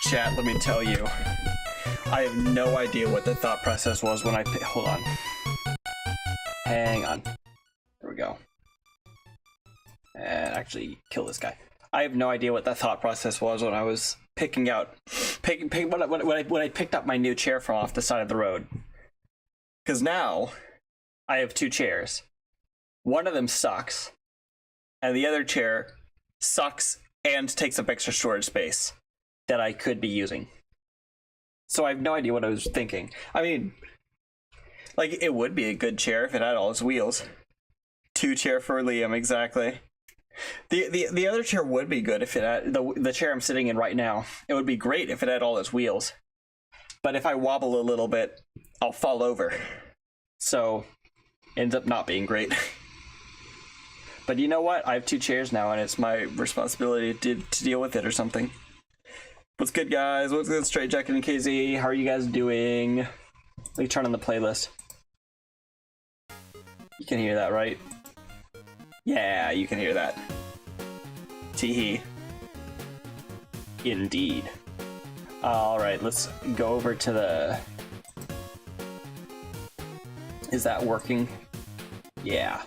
Chat, let me tell you. I have no idea what the thought process was when I hold on. Hang on. There we go. And actually kill this guy. I have no idea what that thought process was when I was picking out when I picked up my new chair from off the side of the road. Because now I have two chairs. One of them sucks, and the other chair sucks and takes up extra storage space that I could be using. So I have no idea what I was thinking. I mean, like, it would be a good chair if it had all its wheels. Two chair for Liam, exactly. The other chair would be good if it had the chair I'm sitting in right now. It would be great if it had all its wheels. But if I wobble a little bit, I'll fall over. So, ends up not being great. But you know what? I have two chairs now, and it's my responsibility to deal with it or something. What's good, guys? What's good, Straight Jacket and KZ? How are you guys doing? Let me turn on the playlist. You can hear that, right? Yeah, you can hear that. Teehee. Indeed. Alright, let's go over to the... Is that working? Yeah.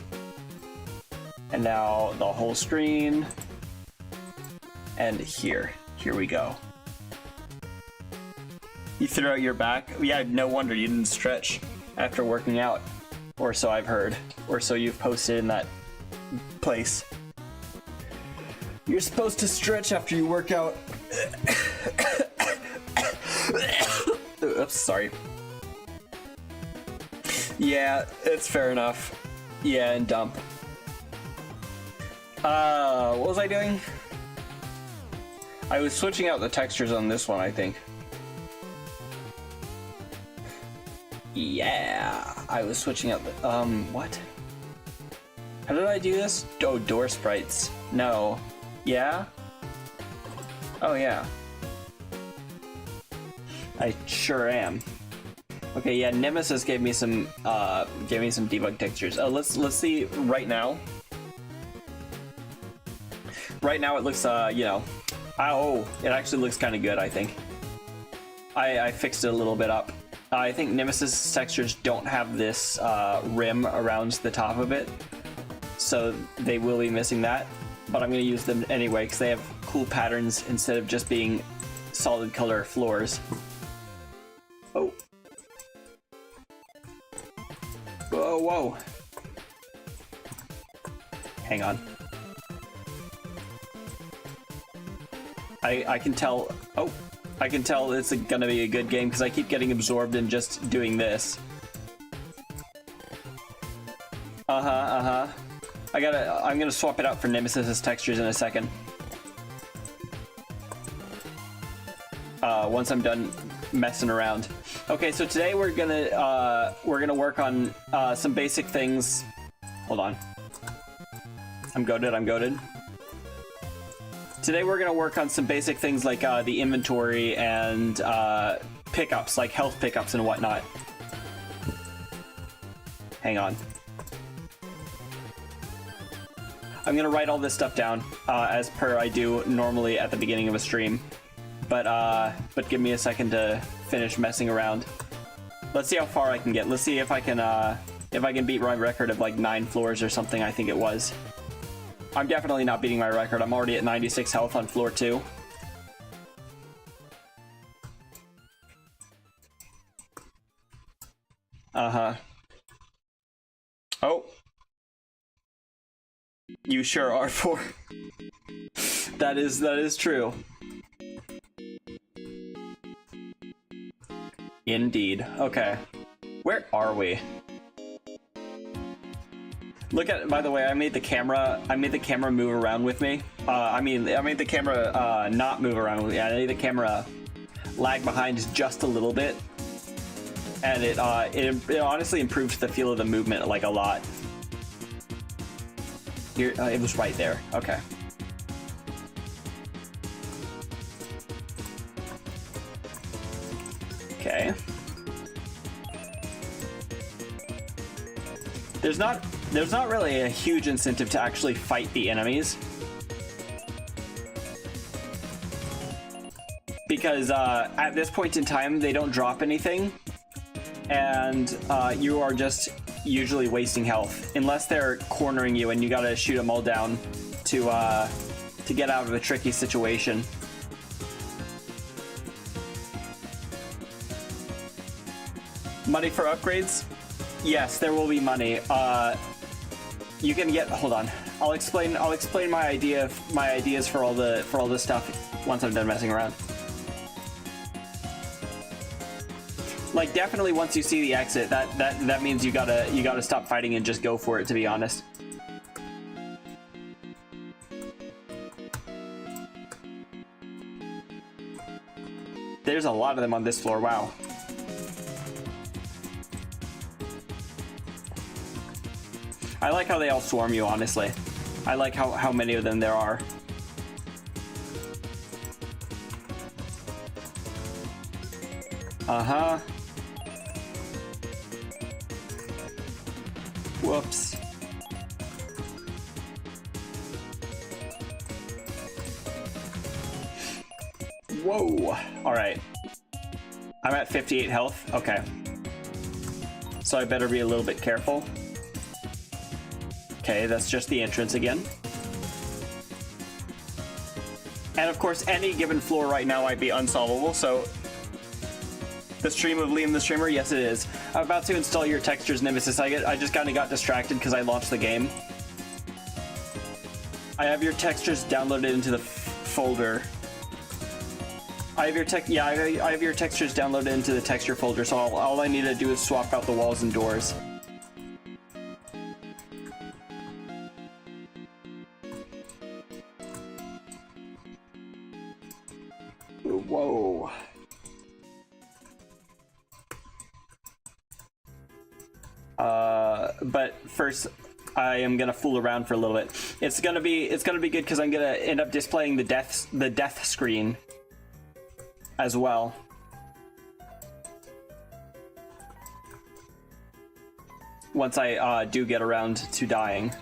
And now the whole screen. And here we go. You threw out your back? Yeah, no wonder you didn't stretch after working out. Or so I've heard. Or so you've posted in that place. You're supposed to stretch after you work out. Oops, sorry. Yeah, it's fair enough. Yeah, and dump. What was I doing? I was switching out the textures on this one, I think. Yeah, I was switching out the, what? How did I do this? Oh, door sprites. No. Yeah? Oh, yeah. I sure am. Okay, yeah, Nemesis gave me some debug textures. Let's see right now. Right now it looks, you know, oh, it actually looks kind of good, I think. I fixed it a little bit up. I think Nemesis textures don't have this rim around the top of it, so they will be missing that. But I'm going to use them anyway because they have cool patterns instead of just being solid color floors. Oh. Whoa, whoa. Hang on. I can tell. Oh. I can tell it's gonna be a good game because I keep getting absorbed in just doing this. I'm gonna swap it out for Nemesis's textures in a second. Once I'm done messing around. Okay, so today we're gonna work on some basic things. Hold on. I'm goated. Today we're going to work on some basic things like the inventory and pickups, like health pickups and whatnot. Hang on. I'm going to write all this stuff down as per I do normally at the beginning of a stream. But give me a second to finish messing around. Let's see how far I can get. Let's see if I can beat my record of like 9 floors or something, I think it was. I'm definitely not beating my record. I'm already at 96 health on floor 2. Oh. You sure are, 4. That is true. Indeed. Okay. Where are we? Look at, by the way, I made the camera move around with me. I made the camera not move around with me. I made the camera lag behind just a little bit. And it honestly improved the feel of the movement like a lot. Here, it was right there. Okay. Okay. There's not really a huge incentive to actually fight the enemies. because at this point in time they don't drop anything, and you are just usually wasting health unless they're cornering you and you gotta shoot them all down to get out of a tricky situation. Money for upgrades? Yes, there will be money. You can get. Hold on. I'll explain my ideas for all the stuff once I'm done messing around. Like, definitely once you see the exit, that means you gotta stop fighting and just go for it, to be honest. There's a lot of them on this floor, wow. I like how they all swarm you, honestly. I like how many of them there are. Uh-huh. Whoops. Whoa. All right. I'm at 58 health. Okay. So I better be a little bit careful. Okay, that's just the entrance again. And of course, any given floor right now might be unsolvable, so... The stream of Liam the Streamer? Yes, it is. I'm about to install your textures, Nemesis. I just kind of got distracted because I launched the game. I have your textures downloaded into the folder. I have your I have your textures downloaded into the texture folder, so all I need to do is swap out the walls and doors. Whoa. But first, I am gonna fool around for a little bit. It's gonna be good because I'm gonna end up displaying the death screen as well. Once I do get around to dying.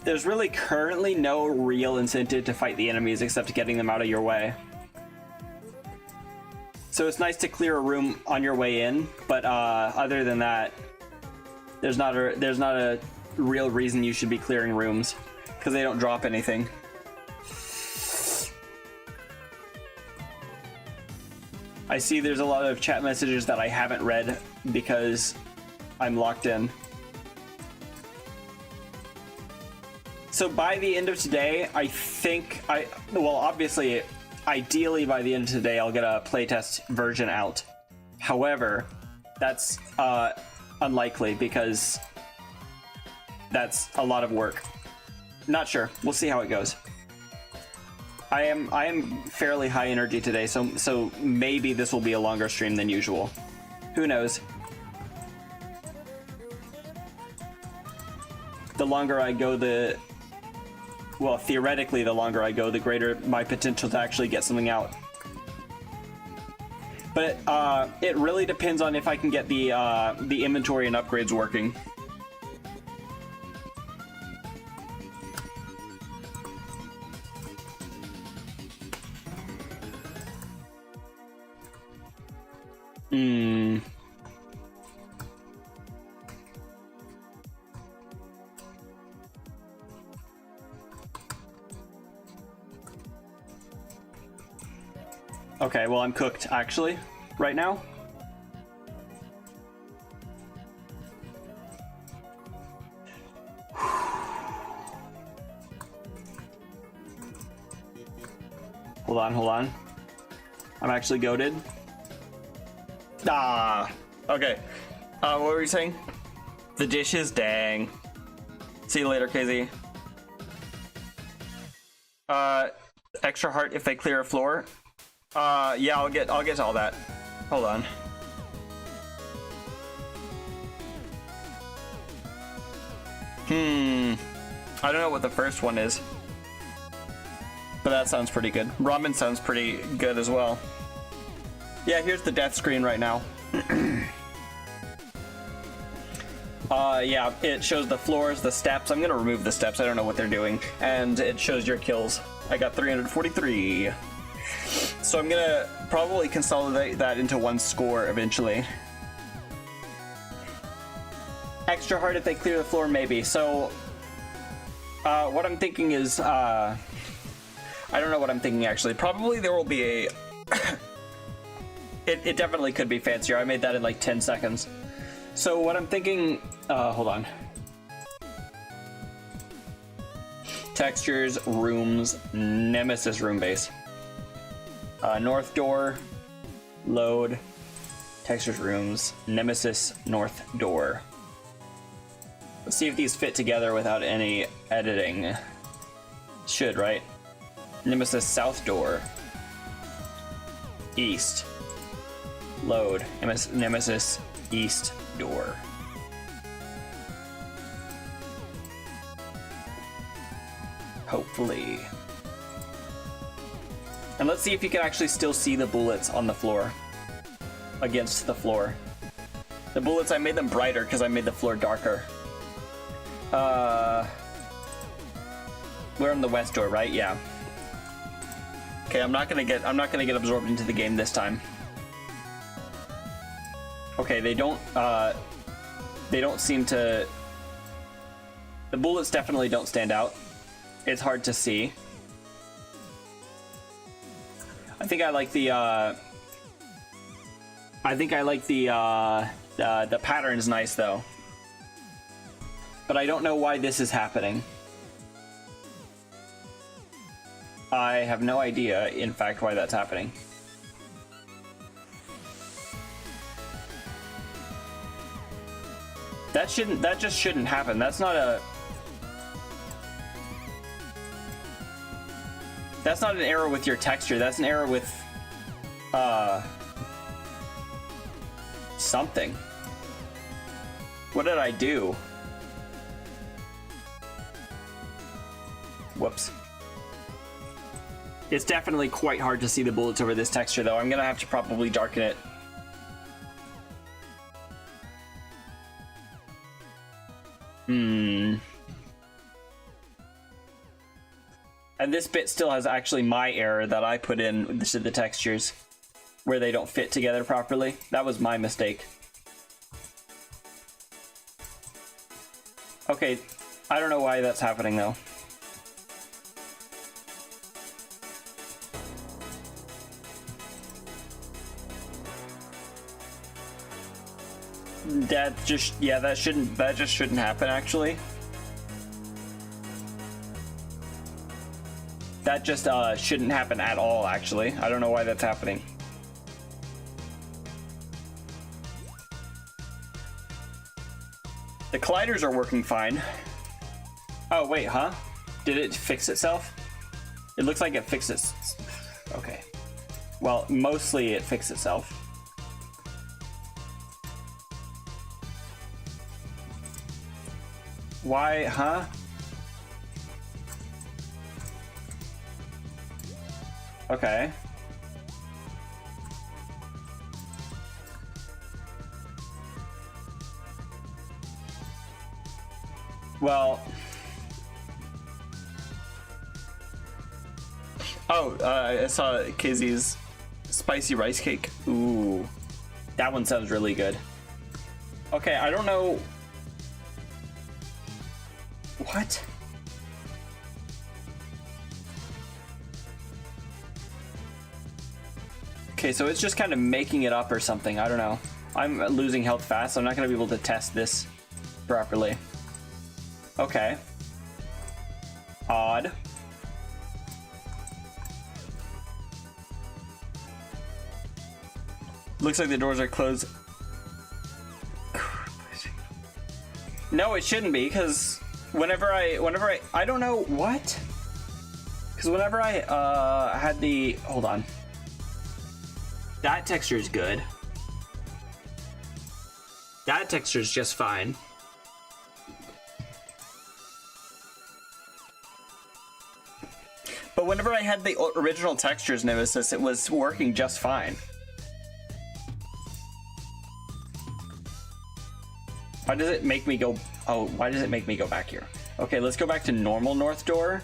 There's really currently no real incentive to fight the enemies except getting them out of your way. So it's nice to clear a room on your way in, but other than that, there's not a real reason you should be clearing rooms because they don't drop anything. I see there's a lot of chat messages that I haven't read because I'm locked in. So by the end of today, I think well, obviously, ideally by the end of today, I'll get a playtest version out. However, that's unlikely because that's a lot of work. Not sure. We'll see how it goes. I am fairly high energy today, so maybe this will be a longer stream than usual. Who knows? The longer I go, well, theoretically, the longer I go, the greater my potential to actually get something out. But it really depends on if I can get the inventory and upgrades working. Okay, well, I'm cooked, actually, right now. Hold on. I'm actually goated. Ah, okay. What were you saying? The dishes, dang. See you later, KZ. Extra heart if they clear a floor. Yeah, I'll get all that. Hold on. I don't know what the first one is. But that sounds pretty good. Ramen sounds pretty good as well. Yeah, here's the death screen right now. Yeah, it shows the floors, the steps. I'm gonna remove the steps. I don't know what they're doing. And it shows your kills. I got 343. So I'm gonna probably consolidate that into one score eventually. Extra hard if they clear the floor, maybe. So, what I'm thinking is, I don't know what I'm thinking actually. Probably there will be a... it definitely could be fancier. I made that in like 10 seconds. So what I'm thinking, hold on. Textures, rooms, Nemesis room base. North door, load, textures, rooms, Nemesis north door. Let's see if these fit together without any editing. Should, right? Nemesis south door. East. Load. Nemesis east door. Hopefully. And let's see if you can actually still see the bullets on the floor. Against the floor. The bullets, I made them brighter because I made the floor darker. We're on the west door, right? Yeah. Okay, I'm not gonna get absorbed into the game this time. Okay, they don't seem to... The bullets definitely don't stand out. It's hard to see. I think I like the the pattern's nice though. But I don't know why this is happening. I have no idea, in fact, why that's happening. That just shouldn't happen. That's not an error with your texture. That's an error with something. What did I do? Whoops. It's definitely quite hard to see the bullets over this texture though. I'm gonna have to probably darken it. And this bit still has actually my error that I put in to the textures where they don't fit together properly. That was my mistake. Okay, I don't know why that's happening though. That just shouldn't happen actually. That just shouldn't happen at all actually. I don't know why that's happening. The colliders are working fine. Oh wait, huh? Did it fix itself? It looks like it fixed it. Okay. Well, mostly it fixed itself. Why, huh? Okay. Well... Oh, I saw Kizzy's spicy rice cake. Ooh. That one sounds really good. Okay, I don't know... What? Okay, so it's just kind of making it up or something. I don't know. I'm losing health fast, so I'm not going to be able to test this properly. Okay. Odd. Looks like the doors are closed. No, it shouldn't be, because whenever I don't know what? Because whenever I had the, hold on. That texture is good. That texture is just fine. But whenever I had the original textures Nemesis, it was working just fine. Why does it make me go... Oh, why does it make me go back here? Okay, let's go back to normal north door.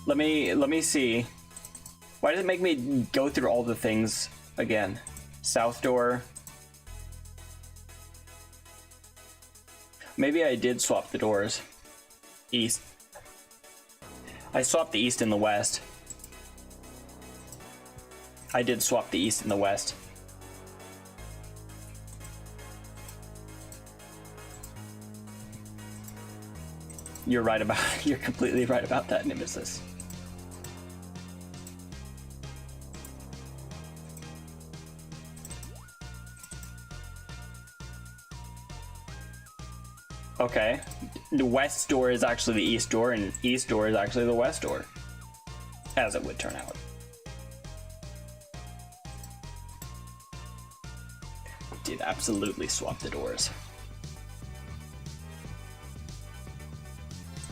Let me see. Why does it make me go through all the things again? South door. Maybe I did swap the doors. East. I swapped the east and the west. I did swap the east and the west. You're right about, you're completely right about that, Nemesis. Okay, the west door is actually the east door, and east door is actually the west door, as it would turn out. Did absolutely swap the doors.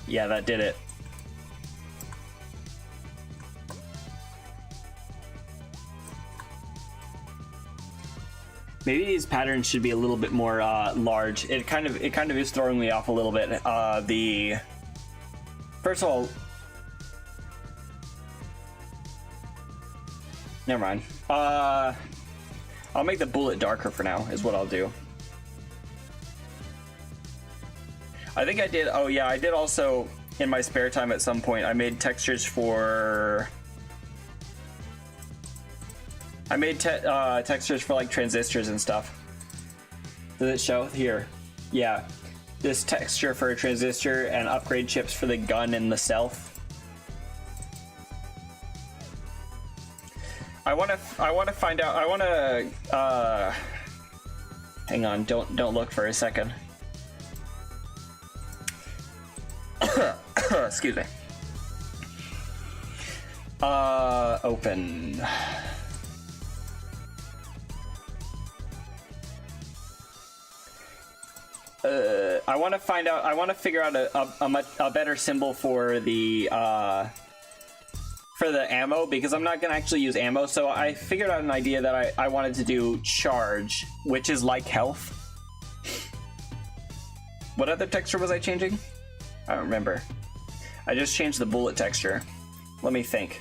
Yeah, that did it. Maybe these patterns should be a little bit more large. It kind of is throwing me off a little bit. First of all, never mind. I'll make the bullet darker for now, is what I'll do. I think I did, oh yeah, I did also, in my spare time at some point, I made textures for... I made textures for like transistors and stuff. Does it show? Here. Yeah. This texture for a transistor and upgrade chips for the gun and the stealth. I wanna find out, hang on, don't look for a second. Excuse me. Open. I want to find out. I want to figure out a better symbol for the ammo, because I'm not gonna actually use ammo. So I figured out an idea that I wanted to do charge, which is like health. What other texture was I changing? I don't remember. I just changed the bullet texture. Let me think.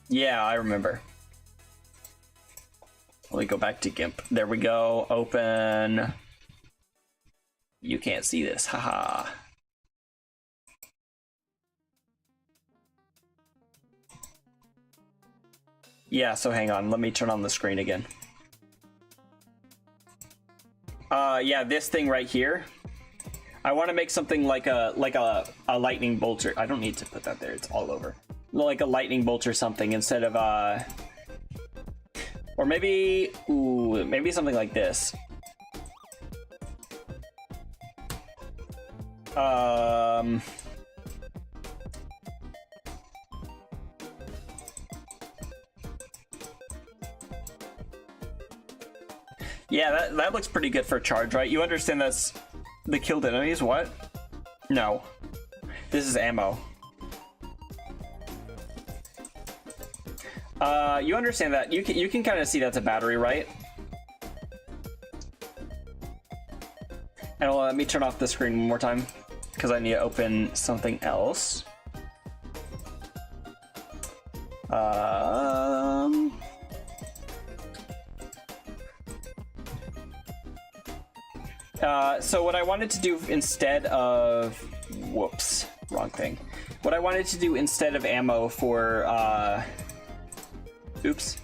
Yeah, I remember. Let me go back to GIMP. There we go. Open. You can't see this. Haha. Yeah, so hang on. Let me turn on the screen again. Yeah, this thing right here. I want to make something like a lightning bolt. I don't need to put that there. It's all over. Like a lightning bolt or something instead of or maybe, ooh, maybe something like this. Yeah, that looks pretty good for charge, right? You understand that's the killed enemies, what? No. This is ammo. You understand that. You can kind of see that's a battery, right? And let me turn off the screen one more time, because I need to open something else. So what I wanted to do instead of... Whoops, wrong thing. What I wanted to do instead of ammo for... Oops.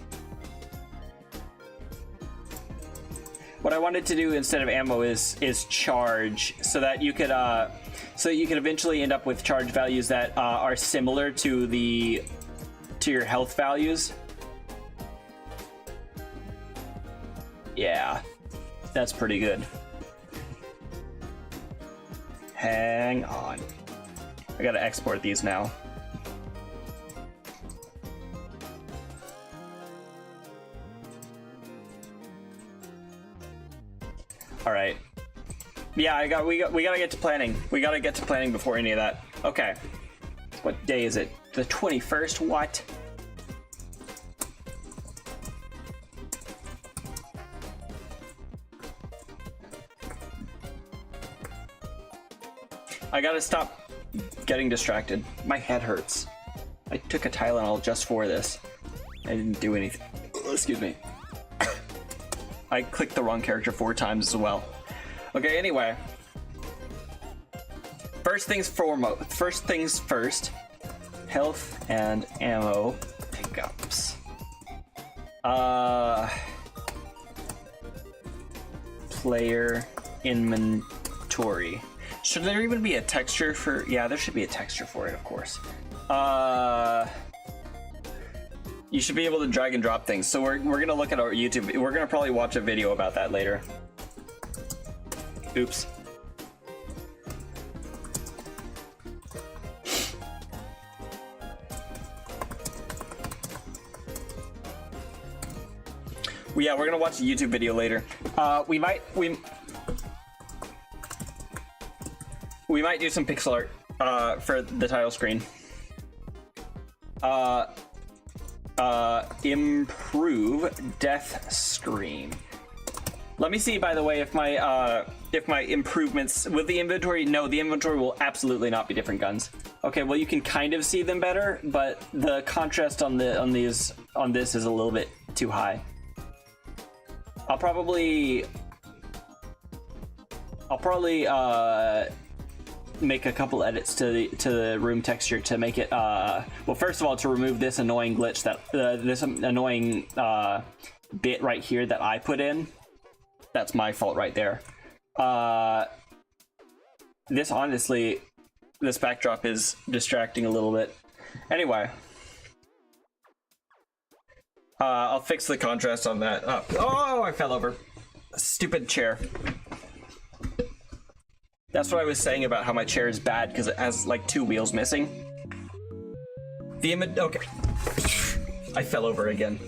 What I wanted to do instead of ammo is charge, so that you could eventually end up with charge values that are similar to your health values. Yeah, that's pretty good. Hang on. I gotta export these now. All right. Yeah, we gotta get to planning. We gotta get to planning before any of that. Okay. What day is it? The 21st? What? I gotta stop getting distracted. My head hurts. I took a Tylenol just for this. I didn't do anything. Excuse me. I clicked the wrong character 4 times as well. Okay, anyway. First things first. Health and ammo pickups. Player inventory. Should there even be a texture for... Yeah, there should be a texture for it, of course. You should be able to drag and drop things. So we're gonna look at our YouTube. We're gonna probably watch a video about that later. Oops. Yeah, we're gonna watch a YouTube video later. We might do some pixel art for the title screen. Improve death screen. Let me see, by the way, if my improvements with the inventory. No, the inventory will absolutely not be different guns. Okay, well, you can kind of see them better, but the contrast on this is a little bit too high. I'll probably make a couple edits to the room texture to make it well, first of all, to remove this annoying glitch that this annoying bit right here that I put in. That's my fault right there. This honestly, this backdrop is distracting a little bit. Anyway, I'll fix the contrast on that. Oh, I fell over. Stupid chair. That's what I was saying about how my chair is bad because it has like 2 wheels missing. Okay. I fell over again.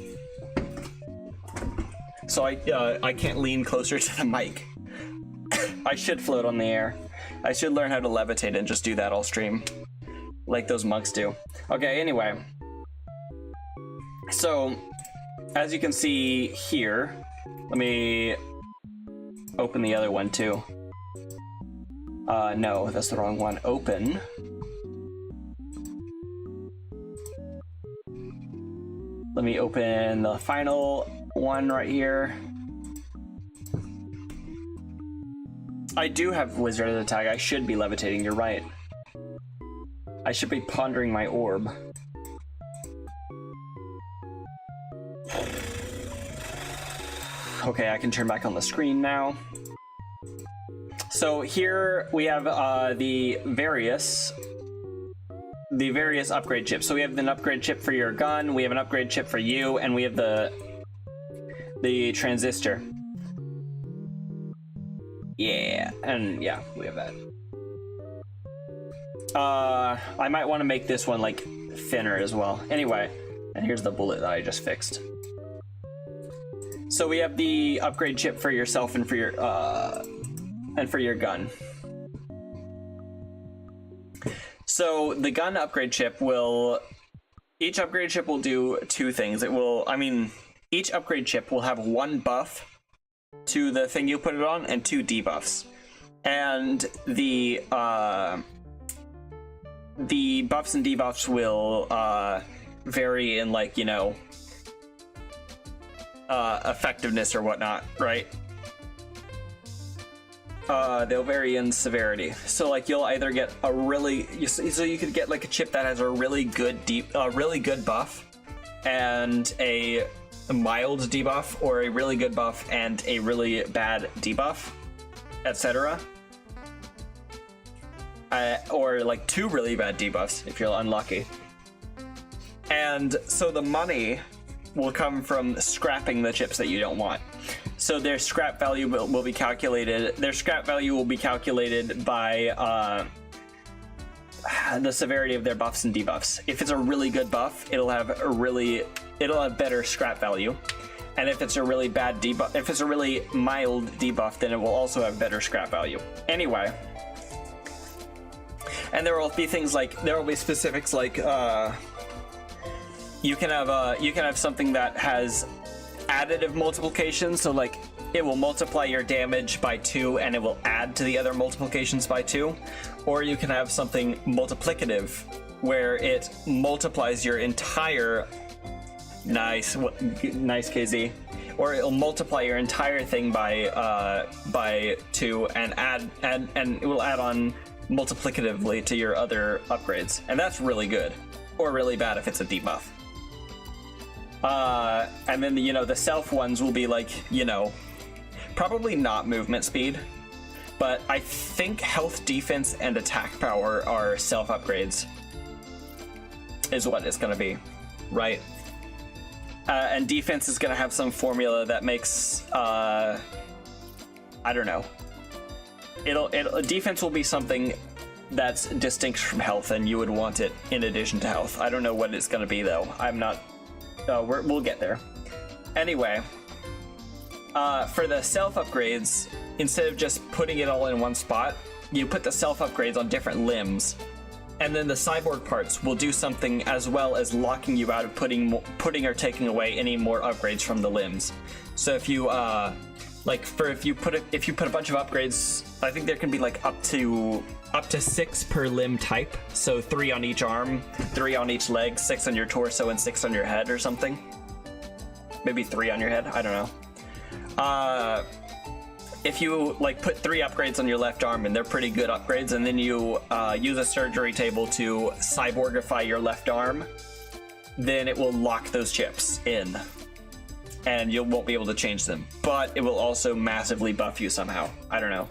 So I can't lean closer to the mic. I should float on the air. I should learn how to levitate and just do that all stream. Like those monks do. Okay, anyway. So, as you can see here, let me open the other one too. No, that's the wrong one. Open. Let me open the final one right here. I do have Wizard as a tag. I should be levitating, you're right. I should be pondering my orb. Okay, I can turn back on the screen now. So here we have the various upgrade chips. So we have an upgrade chip for your gun, we have an upgrade chip for you, and we have the transistor. Yeah, and yeah, we have that. I might want to make this one like thinner as well. Anyway, and here's the bullet that I just fixed. So we have the upgrade chip for yourself and for your gun. So the gun upgrade chip will, each upgrade chip will do 2 things. Each upgrade chip will have 1 buff to the thing you put it on and 2 debuffs. And the buffs and debuffs will vary in, like, you know, effectiveness or whatnot, right? They'll vary in severity. So like you'll either get a so you could get like a chip that has a really good buff and a mild debuff, or a really good buff and a really bad debuff, etc. Or like 2 really bad debuffs if you're unlucky. And so the money will come from scrapping the chips that you don't want. So their scrap value will be calculated. Their scrap value will be calculated by the severity of their buffs and debuffs. If it's a really good buff, it'll have better scrap value. And if it's a really bad debuff, if it's a really mild debuff, then it will also have better scrap value. Anyway, and there will be things like, there will be specifics like you can have something that has additive multiplication. So like it will multiply your damage by 2 and it will add to the other multiplications by 2. Or you can have something multiplicative where it multiplies your entire... Nice KZ. Or it'll multiply your entire thing by 2 and it will add on multiplicatively to your other upgrades. And that's really good. Or really bad if it's a debuff. And then, you know, the self ones will be like, you know, probably not movement speed, but I think health, defense, and attack power are self upgrades, is what it's gonna be, right? And defense is gonna have some formula that makes, I don't know. Defense will be something that's distinct from health, and you would want it in addition to health. I don't know what it's gonna be though. I'm not. We'll get there. Anyway, for the self upgrades, instead of just putting it all in one spot, you put the self upgrades on different limbs, and then the cyborg parts will do something as well as locking you out of putting or taking away any more upgrades from the limbs. So if you if you put a bunch of upgrades, I think there can be like up to 6 per limb type. So 3 on each arm, 3 on each leg, 6 on your torso, and 6 on your head or something. Maybe 3 on your head, I don't know. If you like put 3 upgrades on your left arm, and they're pretty good upgrades, and then you use a surgery table to cyborgify your left arm, then it will lock those chips in, and you won't be able to change them. But it will also massively buff you somehow. I don't know.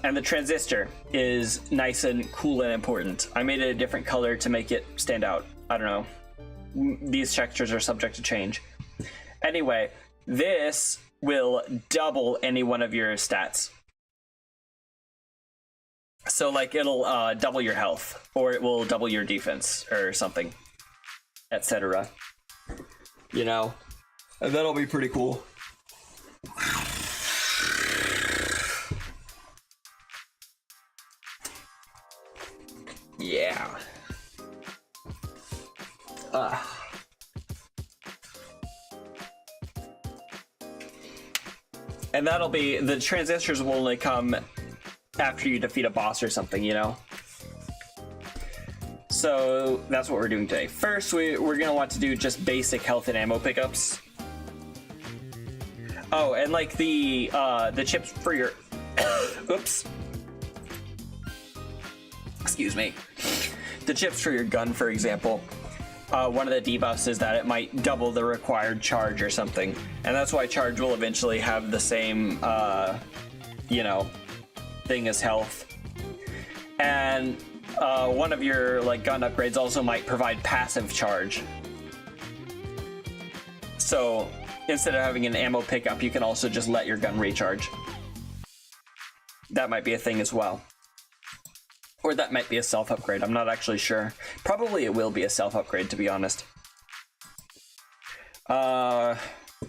And the transistor is nice and cool and important. I made it a different color to make it stand out. I don't know. These textures are subject to change. Anyway, this will double any one of your stats. So like it'll double your health, or it will double your defense or something, etc. You know, and that'll be pretty cool. Yeah. And that'll be, the transistors will only come after you defeat a boss or something, you know? So that's what we're doing today. First, we're gonna want to do just basic health and ammo pickups. Oh, and like the chips for your, oops. Excuse me. The chips for your gun, for example. One of the debuffs is that it might double the required charge or something. And that's why charge will eventually have the same, you know, thing as health. And one of your like gun upgrades also might provide passive charge. So instead of having an ammo pickup, you can also just let your gun recharge. That might be a thing as well. Or that might be a self-upgrade, I'm not actually sure. Probably it will be a self-upgrade, to be honest.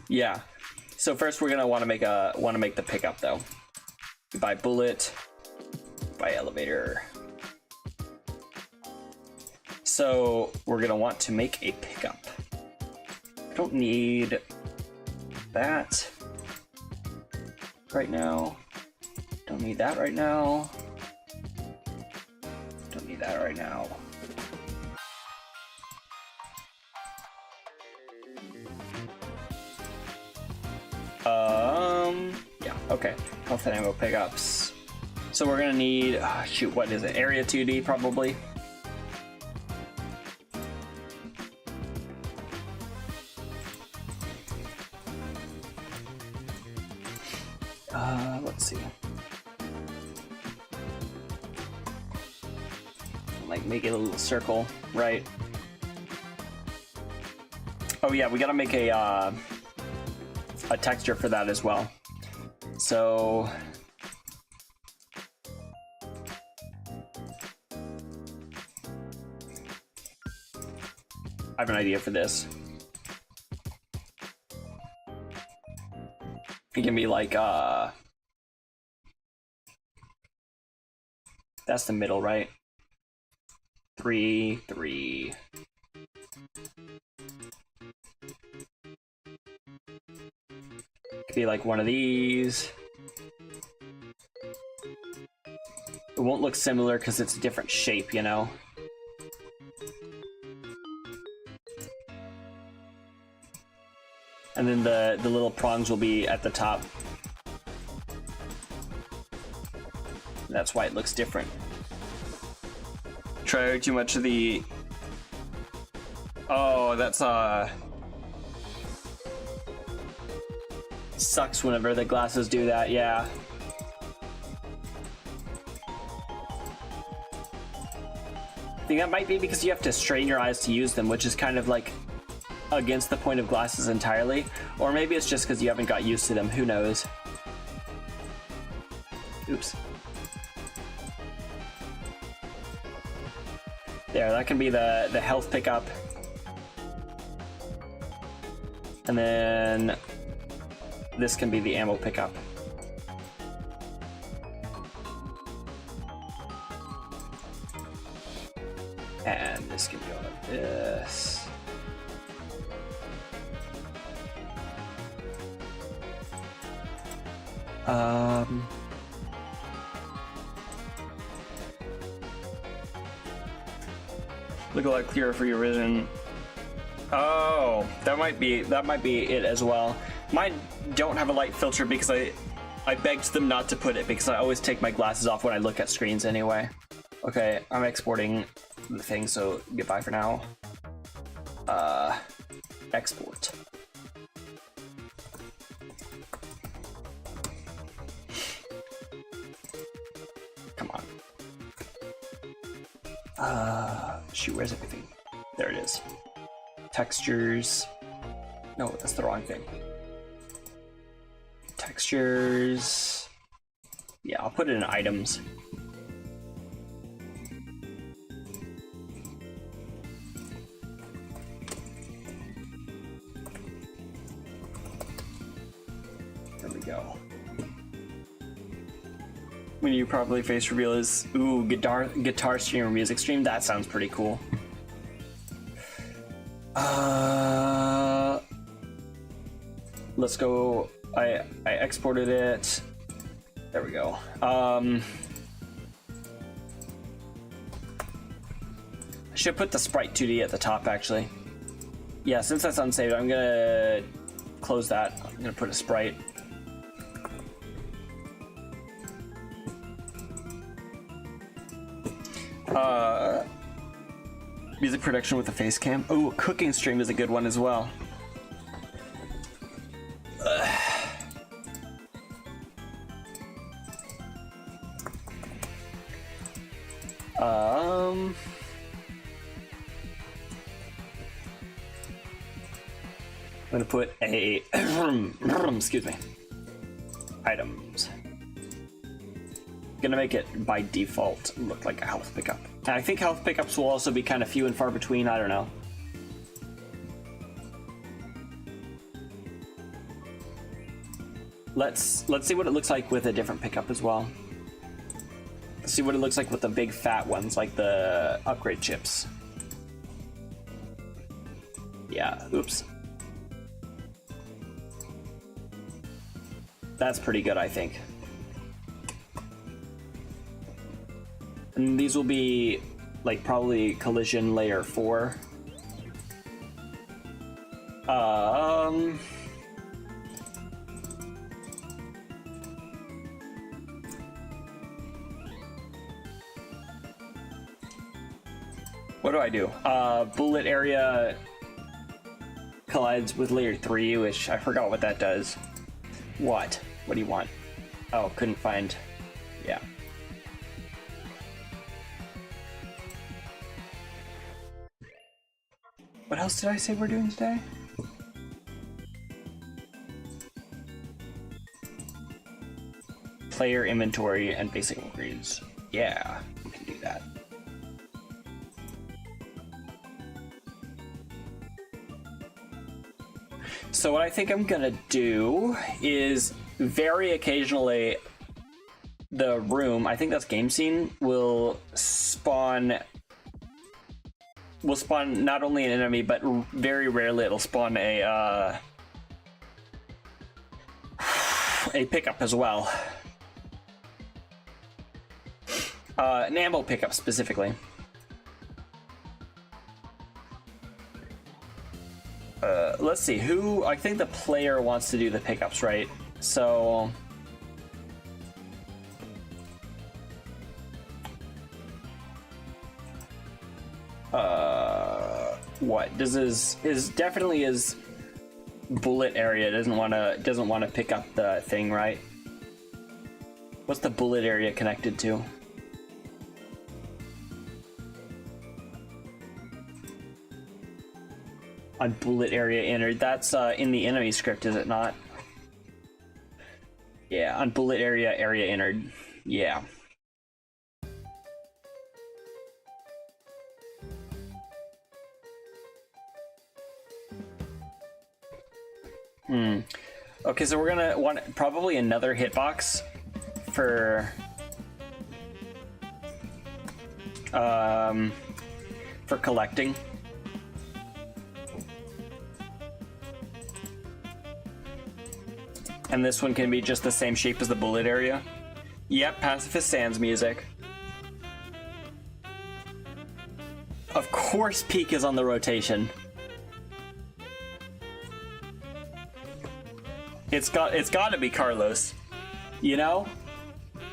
Yeah. So first we're gonna wanna make the pickup though. Buy bullet, buy elevator. So we're gonna want to make a pickup. I don't need that right now. Don't need that right now. Don't need that right now. Yeah, okay. Health and ammo pickups. So we're gonna need, shoot, what is it? Area 2D, probably. Let's see. Like make it a little circle, right? Oh yeah, we gotta make a texture for that as well. So I have an idea for this. It can be like that's the middle, right? 3, 3. Could be like one of these. It won't look similar because it's a different shape, you know? And then the little prongs will be at the top. That's why it looks different. Try too much of the... Oh, that's sucks whenever the glasses do that, yeah. I think that might be because you have to strain your eyes to use them, which is kind of like against the point of glasses entirely. Or maybe it's just because you haven't got used to them, who knows. Oops. There, that can be the health pickup. And then this can be the ammo pickup. And this can go like this. Look a lot clearer for your vision. Oh, that might be it as well. Mine don't have a light filter because I begged them not to put it because I always take my glasses off when I look at screens anyway. Okay, I'm exporting the thing, so goodbye for now. Export. Come on. Shoot, where's everything? There it is. Textures. No, that's the wrong thing. Textures. Yeah, I'll put it in items. There we go. When you probably face reveal is, ooh, guitar stream or music stream. That sounds pretty cool. Let's go. I exported it. There we go. I should put the sprite 2D at the top actually. Yeah, since that's unsaved, I'm gonna close that. I'm gonna put a sprite. Music production with a face cam. Oh, cooking stream is a good one as well. I'm gonna put a excuse me, items. Gonna make it by default look like a health pickup. And I think health pickups will also be kind of few and far between. I don't know. Let's see what it looks like with a different pickup as well. Let's see what it looks like with the big fat ones, like the upgrade chips. Yeah, oops. That's pretty good, I think. And these will be like probably collision layer 4. What do I do? Bullet area collides with layer 3, which I forgot what that does. What? What do you want? Oh, couldn't find. Yeah. What else did I say we're doing today? Player inventory and basic upgrades. Yeah, we can do that. So what I think I'm gonna do is very occasionally the room, I think that's game scene, will spawn not only an enemy, but very rarely it'll spawn a a pickup as well. An ammo pickup specifically. Let's see, who... I think the player wants to do the pickups, right? So... what? Definitely his bullet area doesn't want to pick up the thing, right? What's the bullet area connected to? On bullet area entered. That's in the enemy script, is it not? Yeah, on bullet area entered. Yeah. Okay, so we're gonna want probably another hitbox for collecting. And this one can be just the same shape as the bullet area. Yep, Pacifist Sands music. Of course Peak is on the rotation. It's got to be Carlos. You know?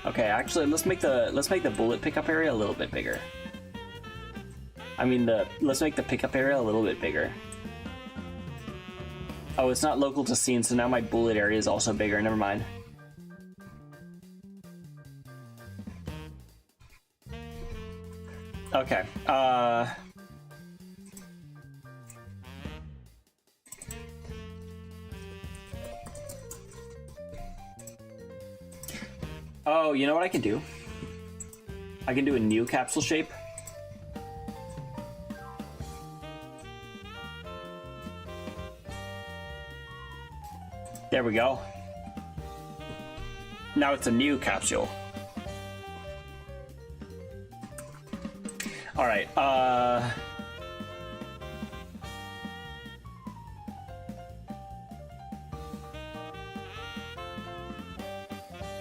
Okay, actually let's make the bullet pickup area a little bit bigger. I mean let's make the pickup area a little bit bigger. Oh, it's not local to scene, so now my bullet area is also bigger. Never mind. Okay. Oh, you know what I can do? I can do a new capsule shape. There we go. Now it's a new capsule. All right.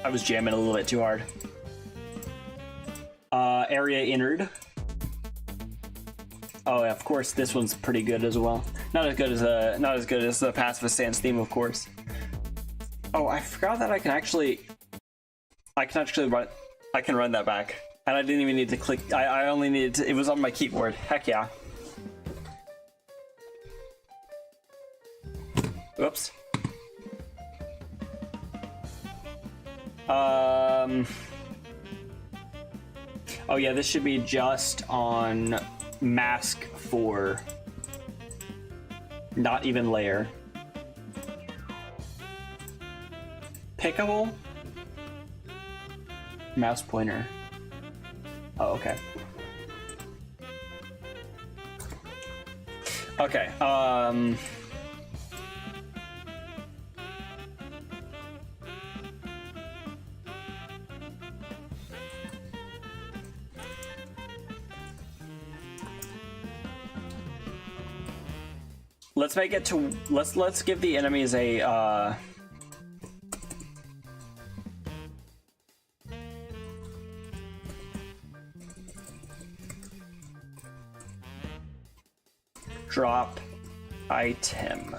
I was jamming a little bit too hard. Area entered. Oh, yeah, of course, this one's pretty good as well. Not as good as the Pacifist Sands theme, of course. Oh, I forgot that I can run that back. And I didn't even need to click, I only needed to, it was on my keyboard. Heck yeah. Oops. Oh yeah, this should be just on mask 4. Not even layer. Pickable? Mouse pointer. Oh, okay. Okay, let's make it to, let's give the enemies a, drop item.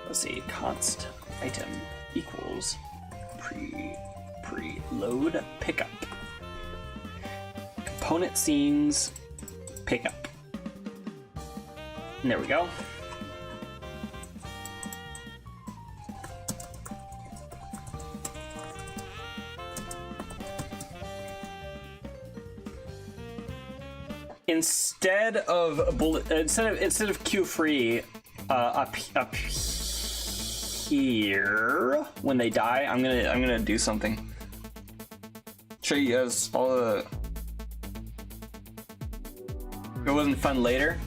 Let's see, const item equals preload pickup. Component scenes pickup. And there we go. Instead of queue free up here when they die, I'm gonna do something. Show you guys all the. It wasn't fun later.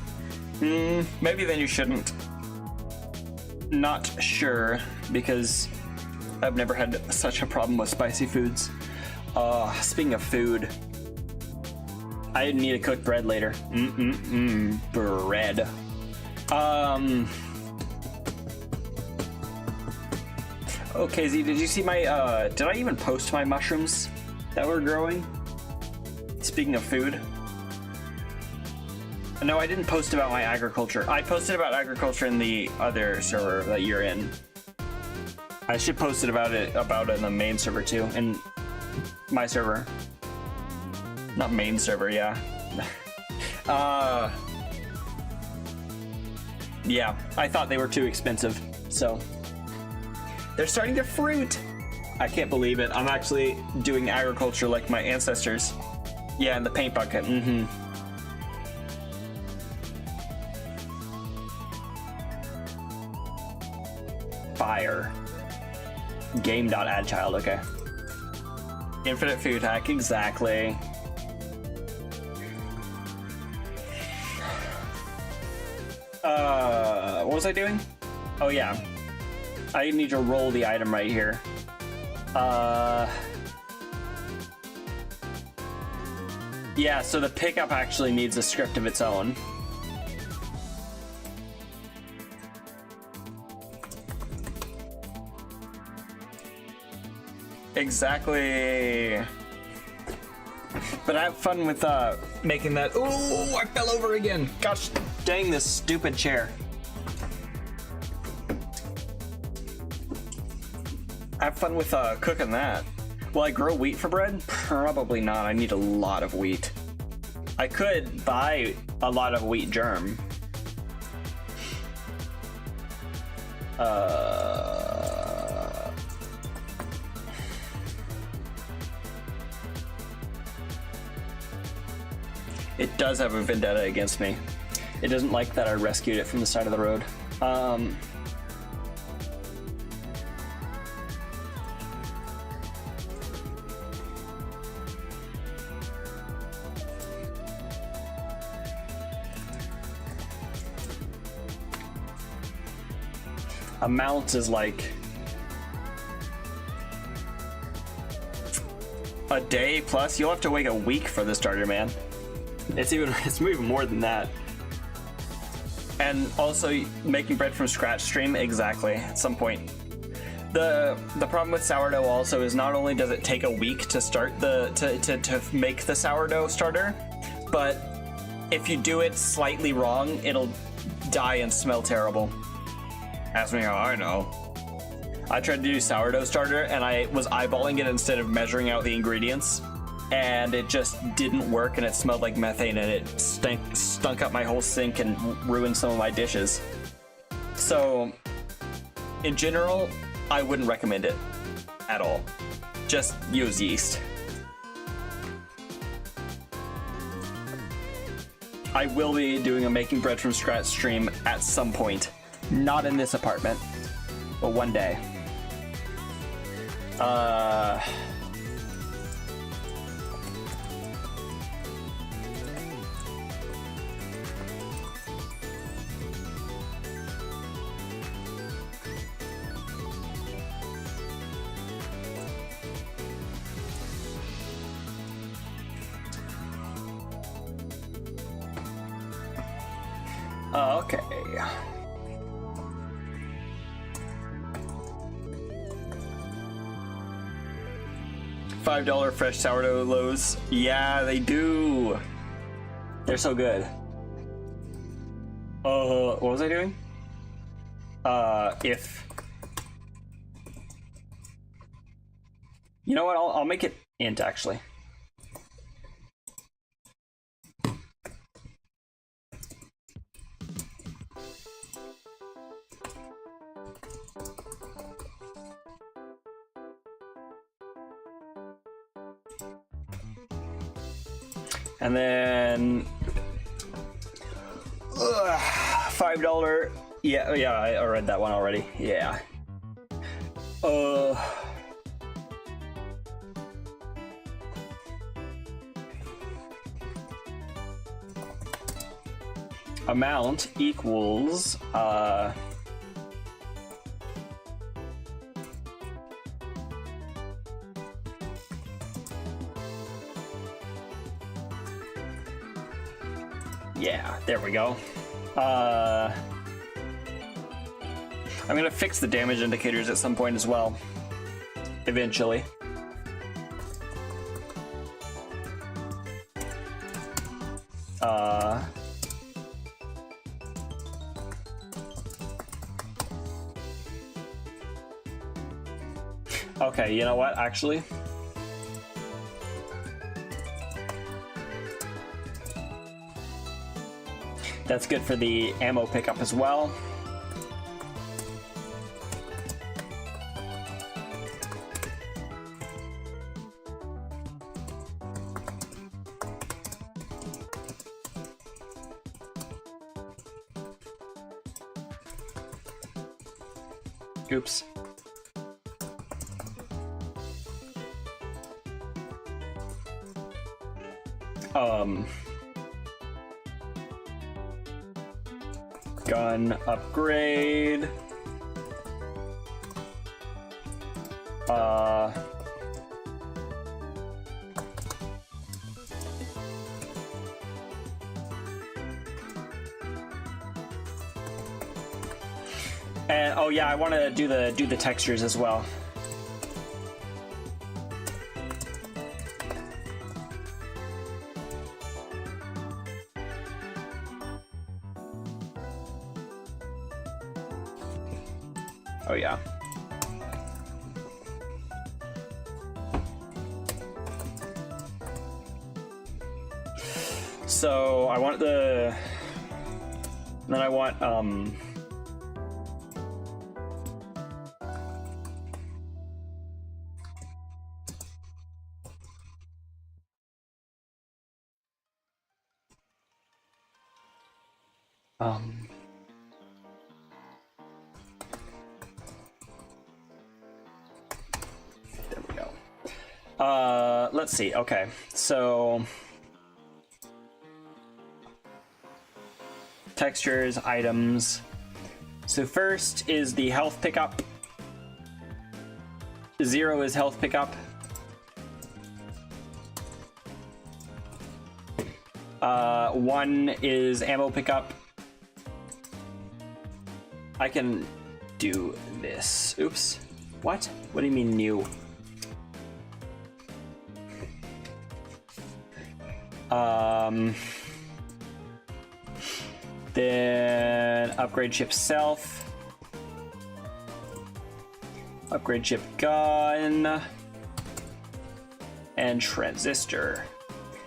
Maybe then you shouldn't. Not sure, because I've never had such a problem with spicy foods. Speaking of food, I need to cook bread later. Bread. Okay, Z, did you see my, did I even post my mushrooms that were growing? Speaking of food. No, I didn't post about my agriculture. I posted about agriculture in the other server that you're in. I should post it about it in the main server too, in my server. Not main server, yeah. Yeah, I thought they were too expensive, so. They're starting to fruit. I can't believe it. I'm actually doing agriculture like my ancestors. Yeah, in the paint bucket, Fire. Game.addchild, okay. Infinite food hack, exactly. What was I doing? Oh yeah. I need to roll the item right here. Yeah, so the pickup actually needs a script of its own. Exactly. But I have fun with making that. Ooh, I fell over again. Gosh dang this stupid chair. I have fun with cooking that. Will I grow wheat for bread? Probably not. I need a lot of wheat. I could buy a lot of wheat germ. It does have a vendetta against me. It doesn't like that I rescued it from the side of the road. Amount is like a day plus. You'll have to wait a week for the starter, man. It's even more than that. And also making bread from scratch stream, exactly, at some point. The problem with sourdough also is not only does it take a week to start to make the sourdough starter, but if you do it slightly wrong, it'll die and smell terrible. Ask me how I know. I tried to do sourdough starter and I was eyeballing it instead of measuring out the ingredients, and it just didn't work, and it smelled like methane, and it stunk up my whole sink and ruined some of my dishes. So in general, I wouldn't recommend it at all. Just use yeast. I will be doing a making bread from scratch stream at some point. Not in this apartment, but one day. Okay. $5 fresh sourdough loaves. Yeah, they do. They're so good. What was I doing? If. You know what? I'll make it int actually. And then $5. Yeah, I read that one already. Yeah. Amount equals Yeah, there we go. I'm gonna fix the damage indicators at some point as well. Eventually. Okay, you know what, actually? That's good for the ammo pickup as well. Oops. Gun upgrade. And oh yeah, I want to do the textures as well. Oh yeah. So I want then I want there we go. Let's see. Okay, so textures, items. So first is the health pickup. 0 is health pickup. 1 is ammo pickup. I can do this. Oops. What? What do you mean new? Then upgrade ship self. Upgrade ship gun. And transistor.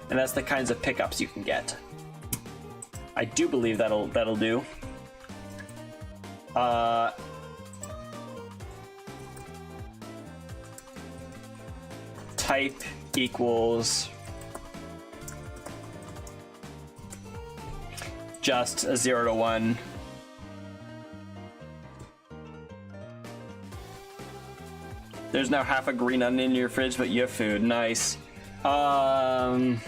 And that's the kinds of pickups you can get. I do believe that'll do. Type equals just a 0 to 1. There's now half a green onion in your fridge, but you have food. Nice. I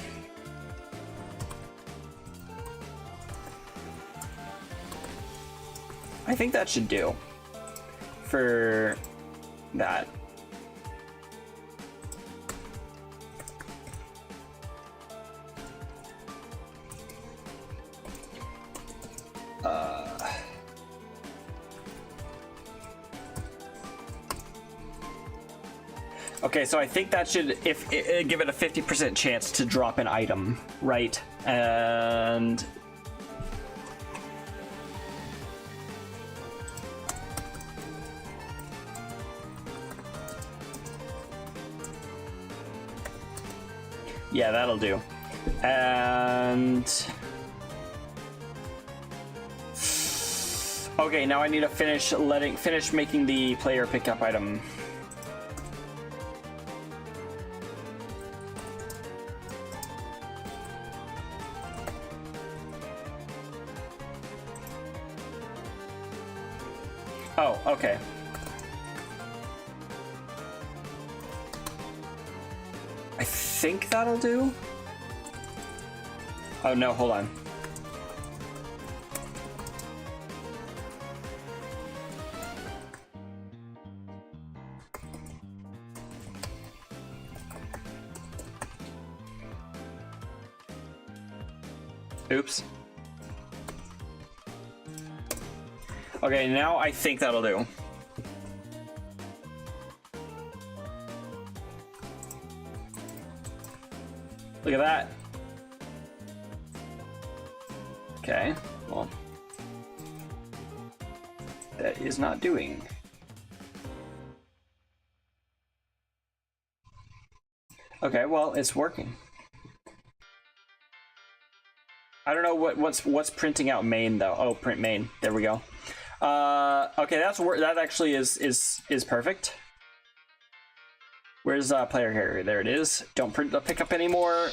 think that should do for that. Okay, so I think that should give it a 50% chance to drop an item, right? And yeah, that'll do. And okay, now I need to finish making the player pickup item. Oh, okay. I think that'll do. Oh no, hold on. Oops. Okay, now I think that'll do. Look at that. Okay, well, that is not doing. Okay, well, it's working. I don't know what's printing out main though. Oh, print main. There we go. Okay, that actually is perfect. Where's player character? There it is. Don't print the pickup anymore.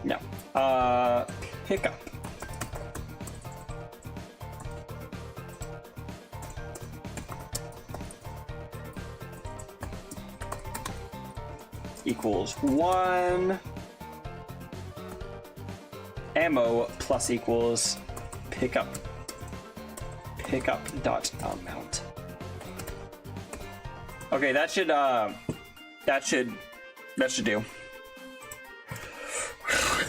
No. Pickup. Equals 1. Ammo plus equals pickup. Pickup dot amount. Okay, that should do.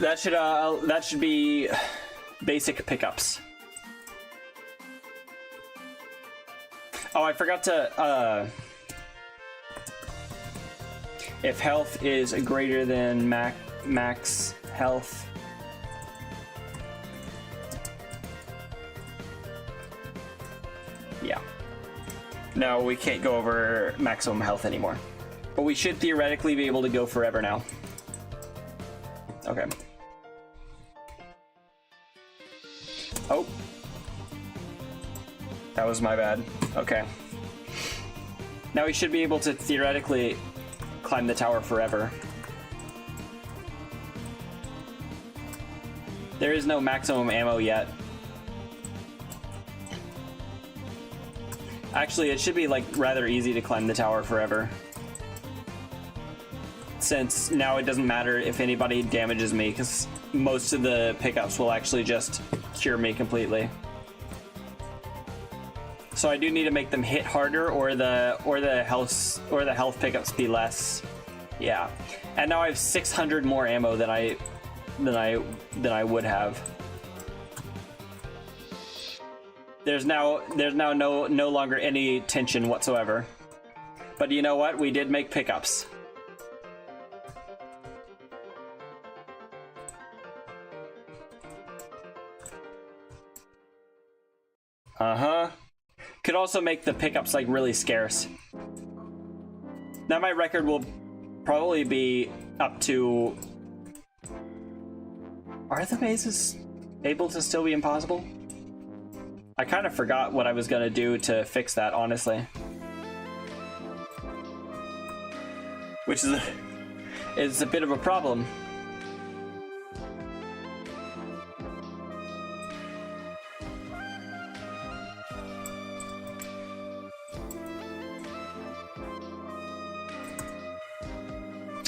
That should be basic pickups. Oh, I forgot to if health is greater than max health. Yeah. No, we can't go over maximum health anymore. But we should theoretically be able to go forever now. Okay. Oh. That was my bad. Okay. Now we should be able to theoretically climb the tower forever. There is no maximum ammo yet. Actually, it should be like rather easy to climb the tower forever. Since now it doesn't matter if anybody damages me, because most of the pickups will actually just cure me completely. So I do need to make them hit harder, or the health pickups be less. Yeah, and now I have 600 more ammo than I would have. There's now no longer any tension whatsoever. But you know what? We did make pickups. Uh-huh. Could also make the pickups like really scarce. Now my record will probably be up to... Are the mazes able to still be impossible? I kind of forgot what I was gonna do to fix that, honestly. Which is a bit of a problem.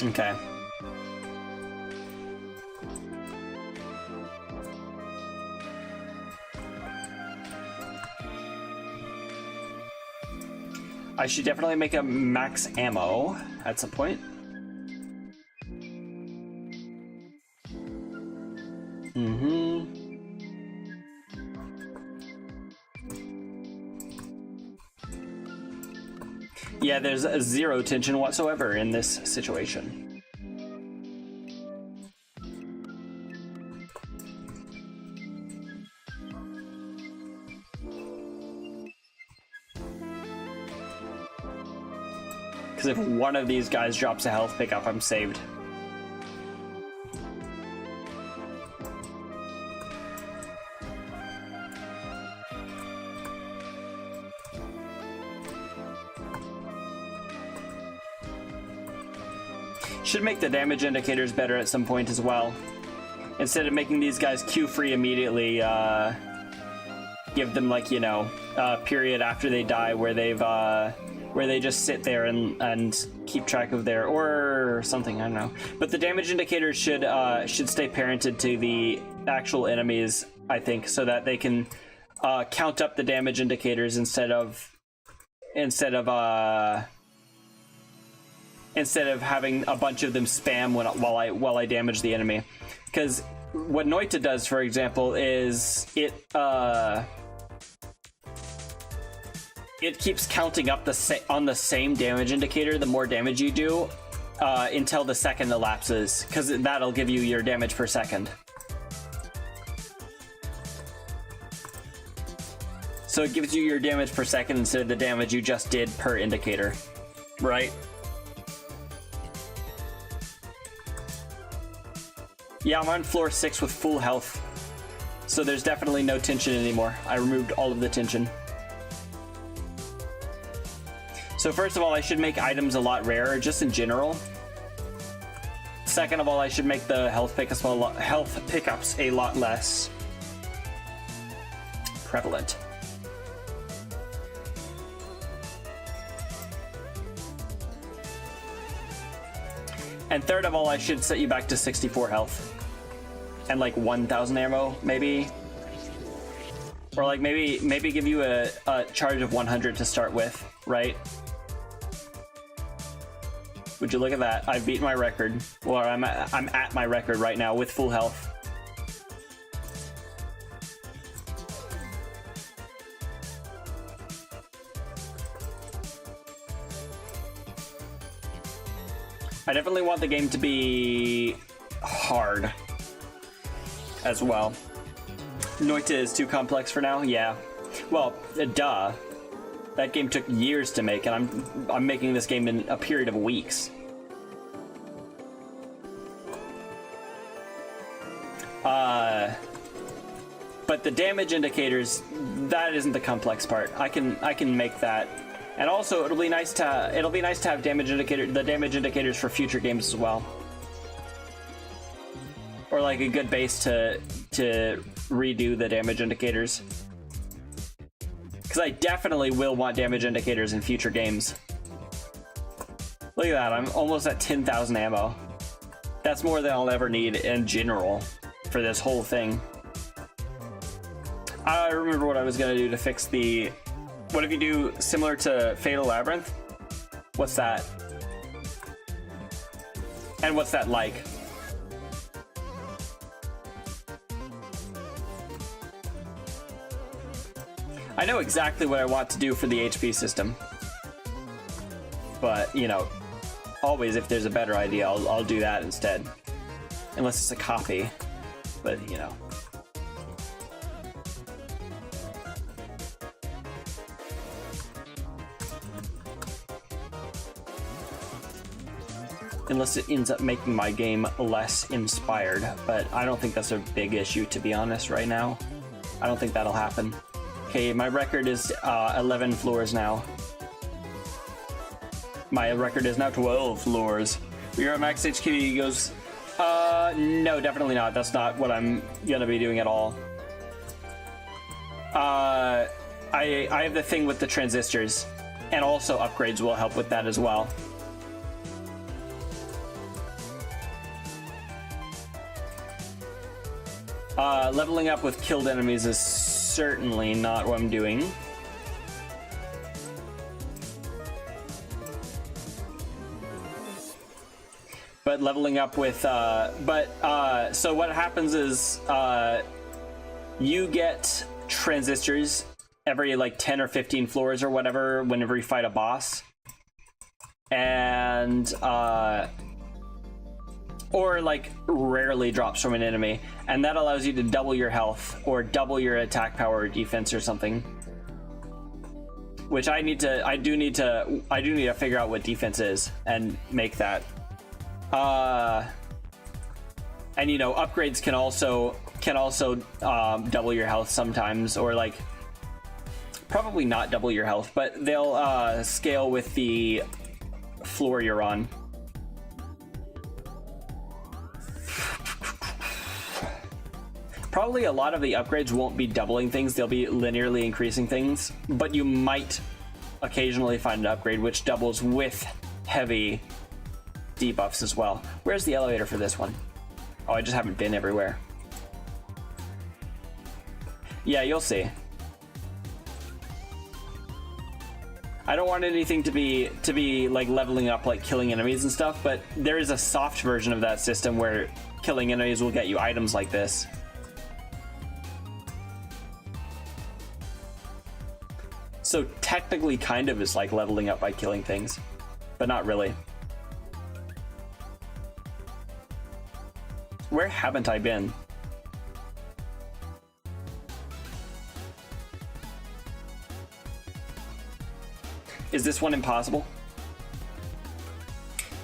Okay. I should definitely make a max ammo at some point. Yeah, there's a zero tension whatsoever in this situation. Because if one of these guys drops a health pickup, I'm saved. Should make the damage indicators better at some point as well. Instead of making these guys Q free immediately, give them, like, you know, a period after they die where they've where they just sit there and keep track of their, or something, I don't know. But the damage indicators should stay parented to the actual enemies, I think, so that they can count up the damage indicators instead of having a bunch of them spam while I damage the enemy. Because what Noita does, for example, is it keeps counting up on the same damage indicator the more damage you do until the second elapses, because that'll give you your damage per second. So it gives you your damage per second instead of the damage you just did per indicator, right? Yeah, I'm on floor 6 with full health, so there's definitely no tension anymore. I removed all of the tension. So first of all, I should make items a lot rarer, just in general. Second of all, I should make the health pickups a lot less prevalent. And third of all, I should set you back to 64 health. And like 1,000 ammo, maybe? Or like maybe give you a charge of 100 to start with, right? Would you look at that? I've beaten my record. Well, I'm at my record right now with full health. I definitely want the game to be hard as well. Noita is too complex for now? Yeah. Well, duh. That game took years to make, and I'm making this game in a period of weeks. But the damage indicators, that isn't the complex part. I can make that. And also, it'll be nice to have the damage indicators for future games as well, or like a good base to redo the damage indicators. Because I definitely will want damage indicators in future games. Look at that! I'm almost at 10,000 ammo. That's more than I'll ever need in general for this whole thing. I remember what I was gonna do to fix the. What if you do similar to Fatal Labyrinth? What's that? And what's that like? I know exactly what I want to do for the HP system. But, you know, always if there's a better idea, I'll do that instead. Unless it's a copy. But, you know. Unless it ends up making my game less inspired, but I don't think that's a big issue, to be honest, right now. I don't think that'll happen. Okay, my record is 11 floors now. My record is now 12 floors. We're at max HQ. He goes, no, definitely not. That's not what I'm gonna be doing at all. I have the thing with the transistors, and also upgrades will help with that as well. Leveling up with killed enemies is certainly not what I'm doing. But leveling up with, so what happens is, you get transistors every like 10 or 15 floors or whatever whenever you fight a boss. And, or like rarely drops from an enemy, and that allows you to double your health or double your attack power or defense or something. Which I do need to figure out what defense is and make that. And you know, upgrades can also double your health sometimes, or like probably not double your health, but they'll scale with the floor you're on. Probably a lot of the upgrades won't be doubling things, they'll be linearly increasing things, but you might occasionally find an upgrade which doubles with heavy debuffs as well. Where's the elevator for this one? Oh, I just haven't been everywhere. Yeah, you'll see. I don't want anything to be like leveling up, like killing enemies and stuff, but there is a soft version of that system where killing enemies will get you items like this. So technically kind of is like leveling up by killing things, but not really. Where haven't I been? Is this one impossible?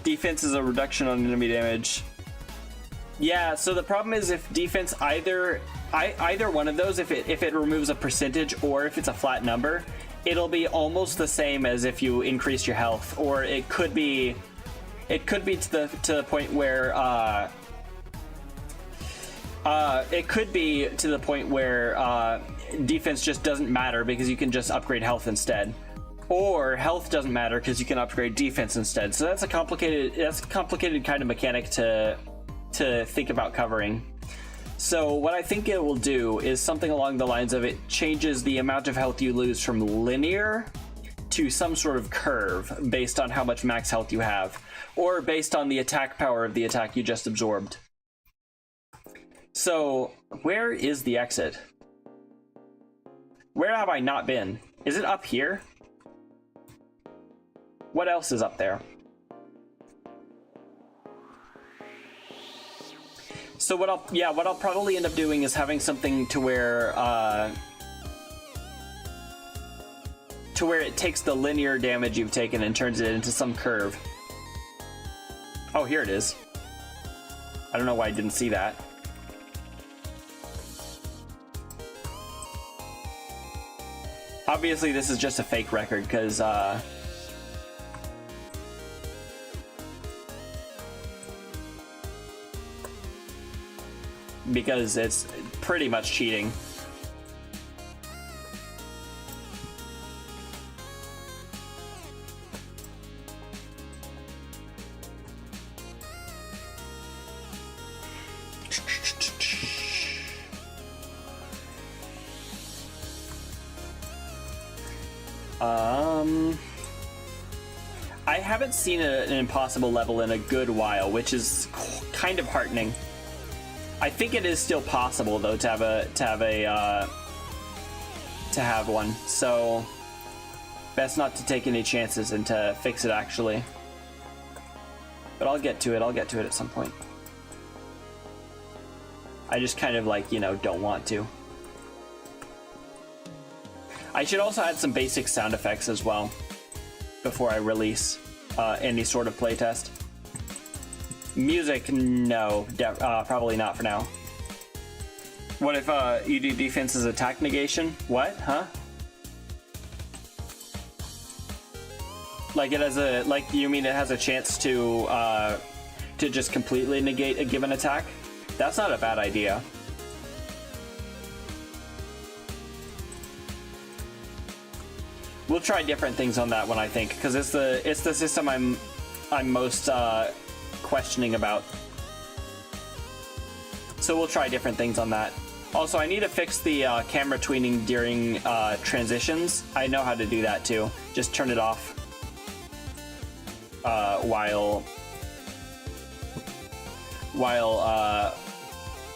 Defense is a reduction on enemy damage. Yeah, so the problem is if defense either one of those, if it removes a percentage or if it's a flat number, it'll be almost the same as if you increase your health, or it could be to the point where defense just doesn't matter because you can just upgrade health instead. Or health doesn't matter because you can upgrade defense instead. So that's a complicated kind of mechanic to think about covering. So what I think it will do is something along the lines of it changes the amount of health you lose from linear to some sort of curve based on how much max health you have, or based on the attack power of the attack you just absorbed. So where is the exit? Where have I not been? Is it up here? What else is up there? So what I'll probably end up doing is having something to where it takes the linear damage you've taken and turns it into some curve. Oh, here it is. I don't know why I didn't see that. Obviously, this is just a fake record because it's pretty much cheating. I haven't seen an impossible level in a good while, which is kind of heartening. I think it is still possible though to have one. So best not to take any chances and to fix it actually. But I'll get to it. I'll get to it at some point. I just kind of like, you know, don't want to. I should also add some basic sound effects as well before I release any sort of playtest. Music, no, probably not for now. What if you do defense's attack negation? What? Huh? Like it has a, like you mean it has a chance to just completely negate a given attack? That's not a bad idea. We'll try different things on that one, I think, because it's the system I'm most questioning about. So we'll try different things on that. Also, I need to fix the camera tweening during transitions. I know how to do that too. Just turn it off while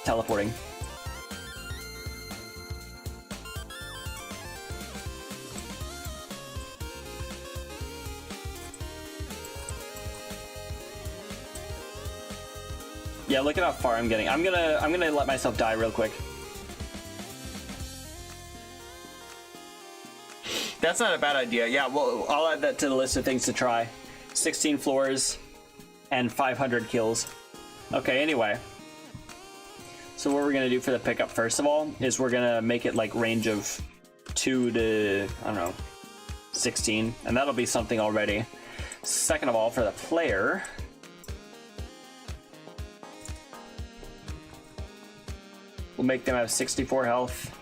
teleporting. Yeah, look at how far I'm getting. I'm gonna let myself die real quick. That's not a bad idea. Yeah, well, I'll add that to the list of things to try. 16 floors and 500 kills. Okay, anyway. So what we're gonna do for the pickup first of all is we're gonna make it like range of 2 to, I don't know, 16, and that'll be something already. Second of all, for the player, we'll make them have 64 health.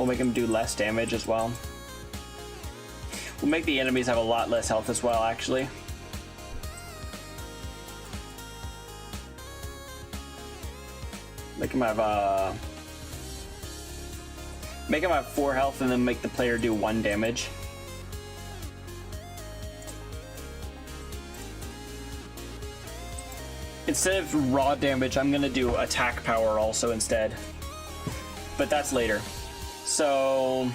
We'll make them do less damage as well. We'll make the enemies have a lot less health as well, actually. Make them have 4 health and then make the player do 1 damage. Instead of raw damage, I'm gonna do attack power also instead. But that's later. So...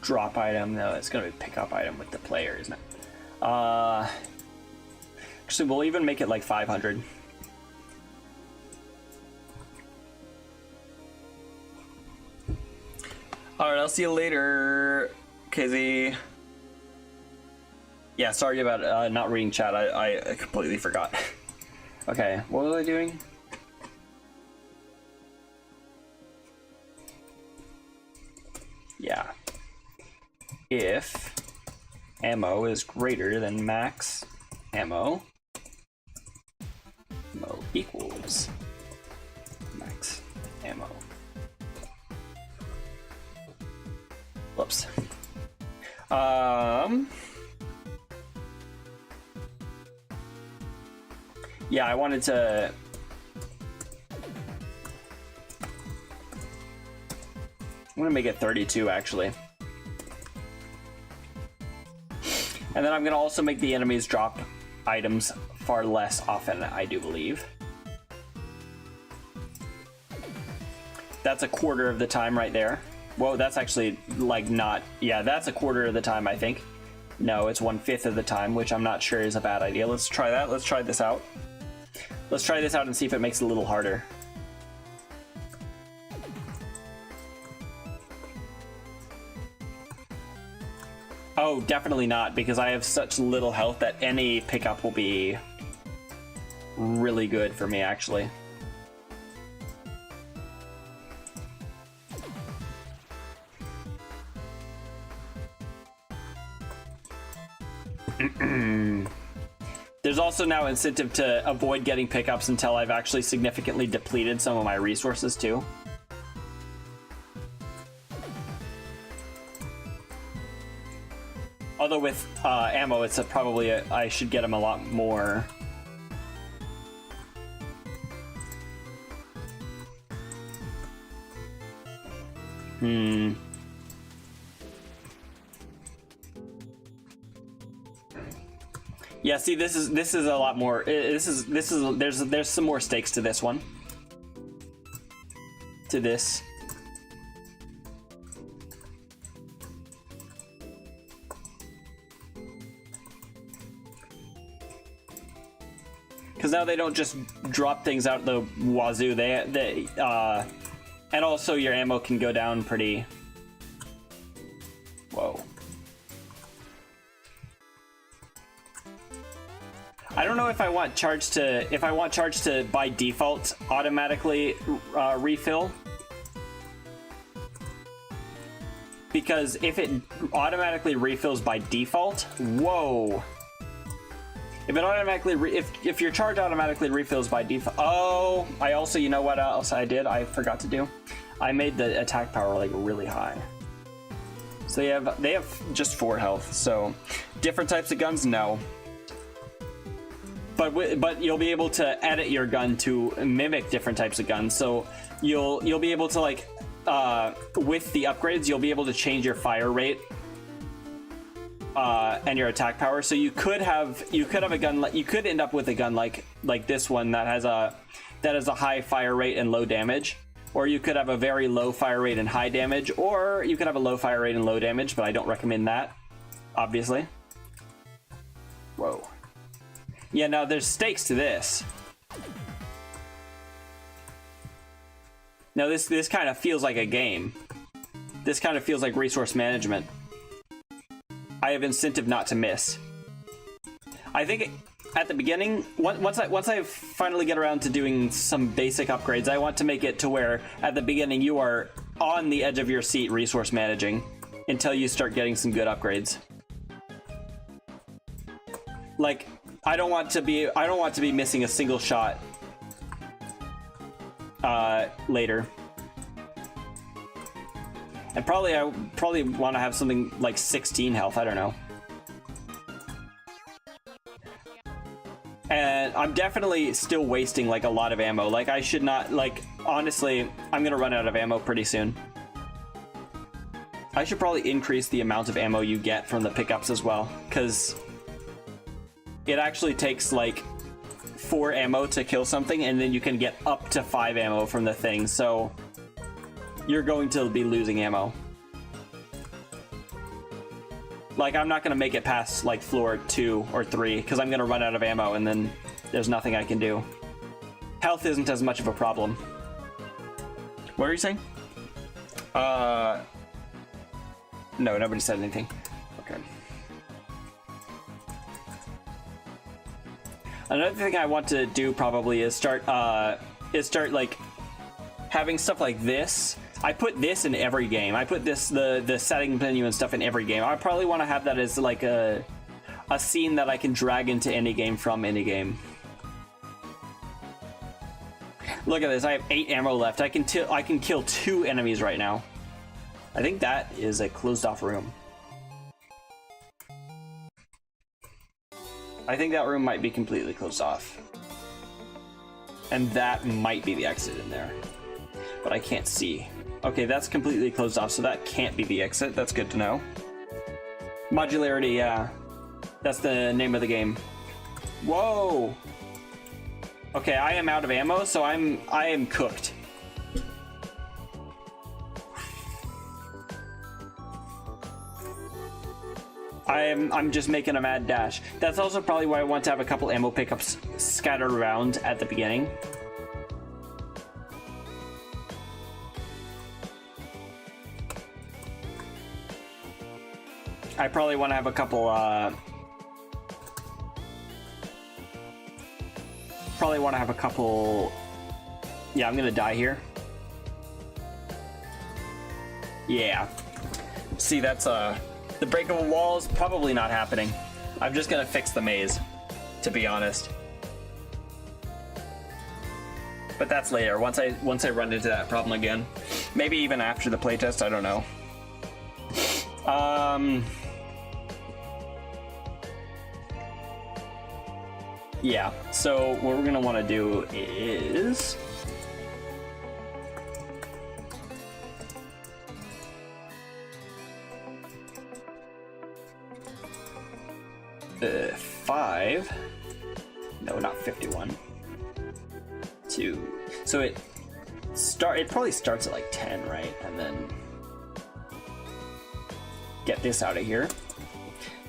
drop item, no, it's gonna be pickup item with the player, isn't it? Actually, we'll even make it like 500. Alright, I'll see you later, KZ. Yeah, sorry about not reading chat, I completely forgot. Okay, what was I doing? Yeah. If ammo is greater than max ammo equals max ammo. Whoops. Yeah, I wanted to... I'm gonna make it 32 actually. And then I'm gonna also make the enemies drop items far less often, I do believe. That's a quarter of the time right there. Whoa, that's actually like not, yeah, that's a quarter of the time, I think. No, it's 1/5 of the time, which I'm not sure is a bad idea. Let's try that, let's try this out. Let's try this out and see if it makes it a little harder. Oh, definitely not, because I have such little health that any pickup will be really good for me, actually. There's also now incentive to avoid getting pickups until I've actually significantly depleted some of my resources too. Although with ammo, it's probably I should get them a lot more. Yeah, see, this is a lot more. There's some more stakes to this one. To this. Because now they don't just drop things out the wazoo. And also your ammo can go down pretty. Whoa. I don't know if I want charge to by default automatically refill. Because if it automatically refills by default, whoa. If it automatically if your charge automatically refills by default, oh, I also, you know what else I did? I forgot to do. I made the attack power like really high. So they have just 4 health. So different types of guns, no. But you'll be able to edit your gun to mimic different types of guns. So you'll be able to, like, with the upgrades, you'll be able to change your fire rate and your attack power. So you could have a gun, you could end up with a gun like this one that has a high fire rate and low damage, or you could have a very low fire rate and high damage, or you could have a low fire rate and low damage, but I don't recommend that, obviously. Whoa. Yeah, now there's stakes to this. Now this kind of feels like a game. This kind of feels like resource management. I have incentive not to miss. I think at the beginning, once I finally get around to doing some basic upgrades, I want to make it to where at the beginning you are on the edge of your seat resource managing until you start getting some good upgrades. Like, I don't want to be missing a single shot later. And I probably want to have something like 16 health, I don't know. And I'm definitely still wasting like a lot of ammo. Like, I should not, like, honestly, I'm gonna run out of ammo pretty soon. I should probably increase the amount of ammo you get from the pickups as well, because it actually takes like 4 ammo to kill something, and then you can get up to 5 ammo from the thing, so you're going to be losing ammo. Like, I'm not gonna make it past like floor 2 or 3 because I'm gonna run out of ammo and then there's nothing I can do. Health isn't as much of a problem. What are you saying? No, nobody said anything. Okay. Another thing I want to do probably is start like having stuff like this. I put this in every game. I put this, the setting menu and stuff in every game. I probably want to have that as like a scene that I can drag into any game from any game. Look at this, I have 8 ammo left. I can kill 2 enemies right now. I think that is a closed off room. I think that room might be completely closed off. And that might be the exit in there. But I can't see. Okay, that's completely closed off, so that can't be the exit. That's good to know. Modularity, yeah. That's the name of the game. Whoa! Okay, I am out of ammo, so I am cooked. I'm just making a mad dash. That's also probably why I want to have a couple ammo pickups scattered around at the beginning. I probably want to have a couple, yeah, I'm gonna die here. Yeah. See, that's, the breakable walls, probably not happening. I'm just gonna fix the maze, to be honest. But that's later, once I run into that problem again. Maybe even after the playtest, I don't know. Yeah, so what we're gonna want to do is five. No, not 51. 2. So it probably starts at like 10, right? And then get this out of here.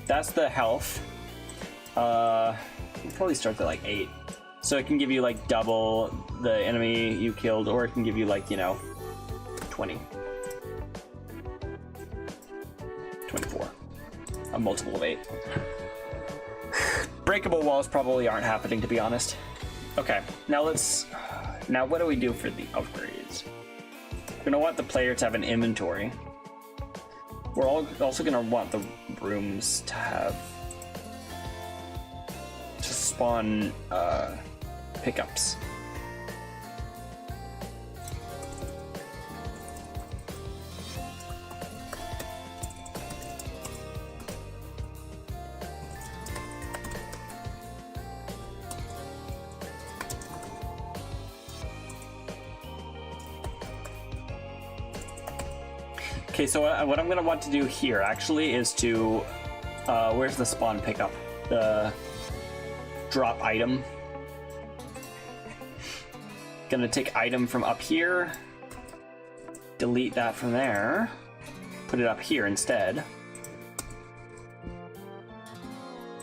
That's the health. It probably starts at like 8. So it can give you like double the enemy you killed, or it can give you like, you know, 20. 24. A multiple of 8. Breakable walls probably aren't happening, to be honest. Okay, now what do we do for the upgrades? We're gonna want the player to have an inventory. We're also gonna want the rooms to have spawn pickups. Okay, so what I'm gonna want to do here actually is to where's the spawn pickup? The drop item. Gonna take item from up here, delete that from there, put it up here instead,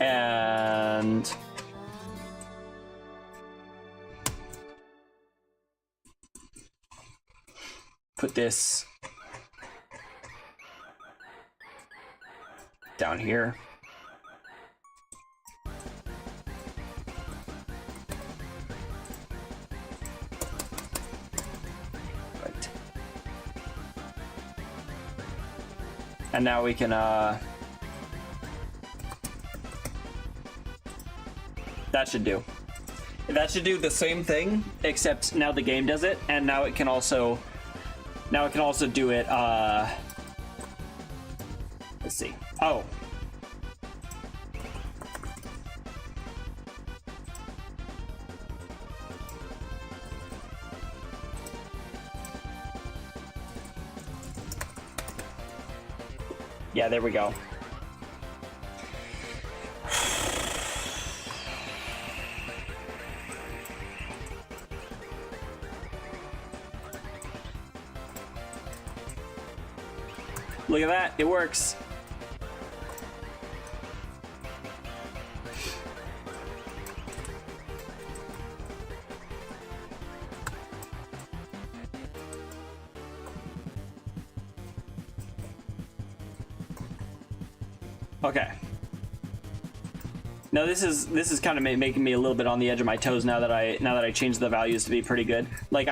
and put this down here. And now we can, that should do. That should do the same thing, except now the game does it, and now it can also do it, let's see. Oh. Yeah, there we go. Look at that, it works. Okay. Now this is kind of making me a little bit on the edge of my toes now that I changed the values to be pretty good. Like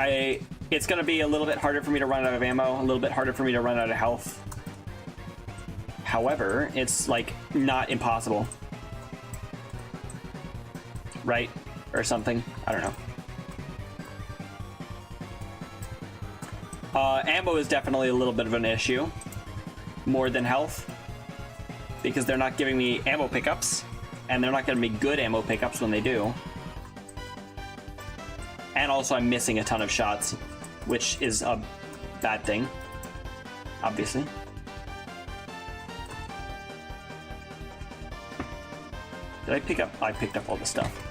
it's gonna be a little bit harder for me to run out of ammo, a little bit harder for me to run out of health. However, it's like not impossible. Right? Or something. I don't know. Ammo is definitely a little bit of an issue. More than health. Because they're not giving me ammo pickups, and they're not giving me good ammo pickups when they do. And also I'm missing a ton of shots, which is a bad thing, obviously. Did I pick up? I picked up all the stuff.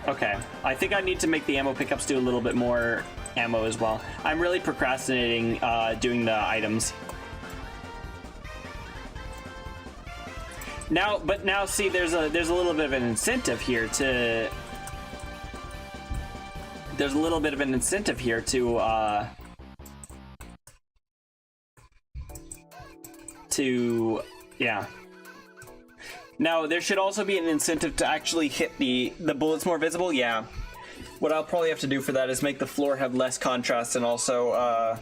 Okay, I think I need to make the ammo pickups do a little bit more ammo as well. I'm really procrastinating doing the items. But now see, there's a little bit of an incentive here to. There's a little bit of an incentive here to yeah. Now, there should also be an incentive to actually hit the bullets more visible, yeah. What I'll probably have to do for that is make the floor have less contrast and also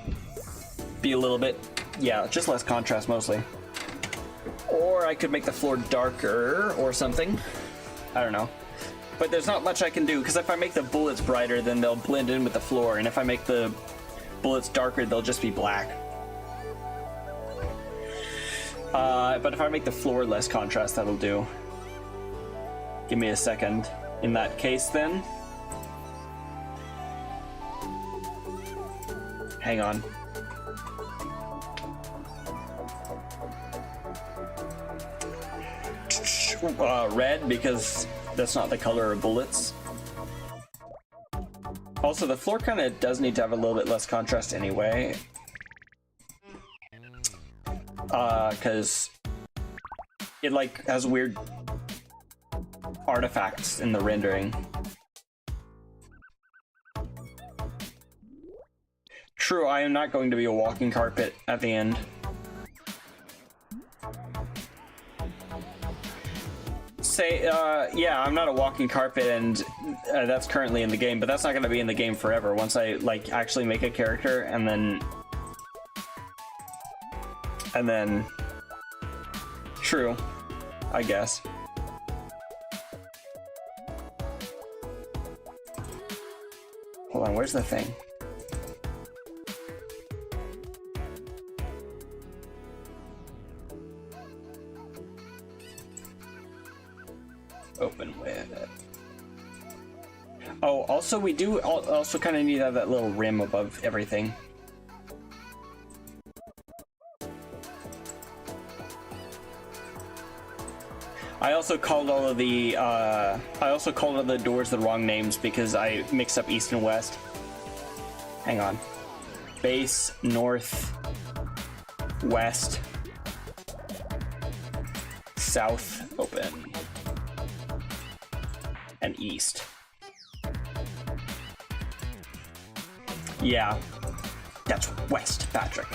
be a little bit, yeah, just less contrast mostly. Or I could make the floor darker or something. I don't know. But there's not much I can do, because if I make the bullets brighter, then they'll blend in with the floor, and if I make the bullets darker, they'll just be black. But if I make the floor less contrast, that'll do. Give me a second. In that case, then. Hang on. Red, because that's not the color of bullets. Also, the floor kind of does need to have a little bit less contrast anyway. Because it like has weird artifacts in the rendering. True, I am not going to be a walking carpet at the end. Yeah, I'm not a walking carpet, and that's currently in the game, but that's not going to be in the game forever once I like actually make a character and then true, I guess. Hold on, where's the thing? Open with. Oh, also we do also kind of need to have that little rim above everything. I also called all of the doors the wrong names because I mixed up east and west. Hang on. Base, north, west, south, open, and east. Yeah. That's West Patrick.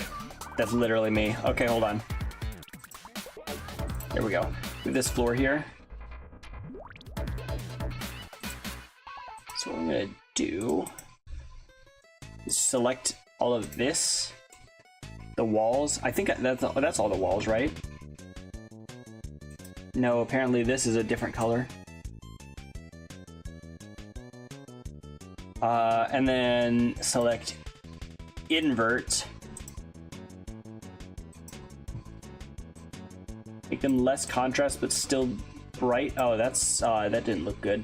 That's literally me. Okay, hold on. There we go. Do this floor here. So what I'm gonna do is select all of this. The walls. I think that's all the walls, right? No, apparently this is a different color. And then select invert. Make them less contrast, but still bright. Oh, that's that didn't look good.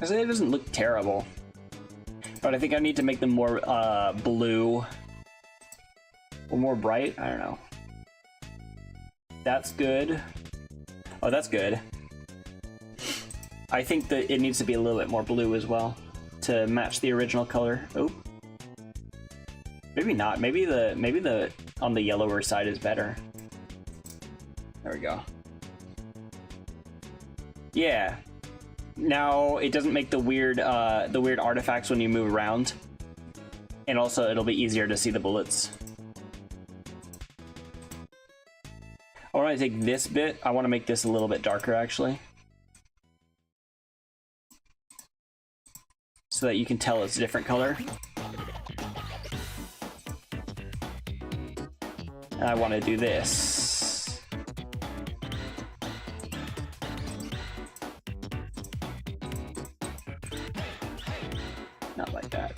I say it doesn't look terrible, but I think I need to make them more blue or more bright. I don't know. That's good. Oh, that's good. I think that it needs to be a little bit more blue as well to match the original color. Oh, maybe not. Maybe the on the yellower side is better. There we go. Yeah. Now it doesn't make the weird artifacts when you move around, and also it'll be easier to see the bullets. I want to take this bit. I want to make this a little bit darker actually, so that you can tell it's a different color. And I want to do this. Not like that.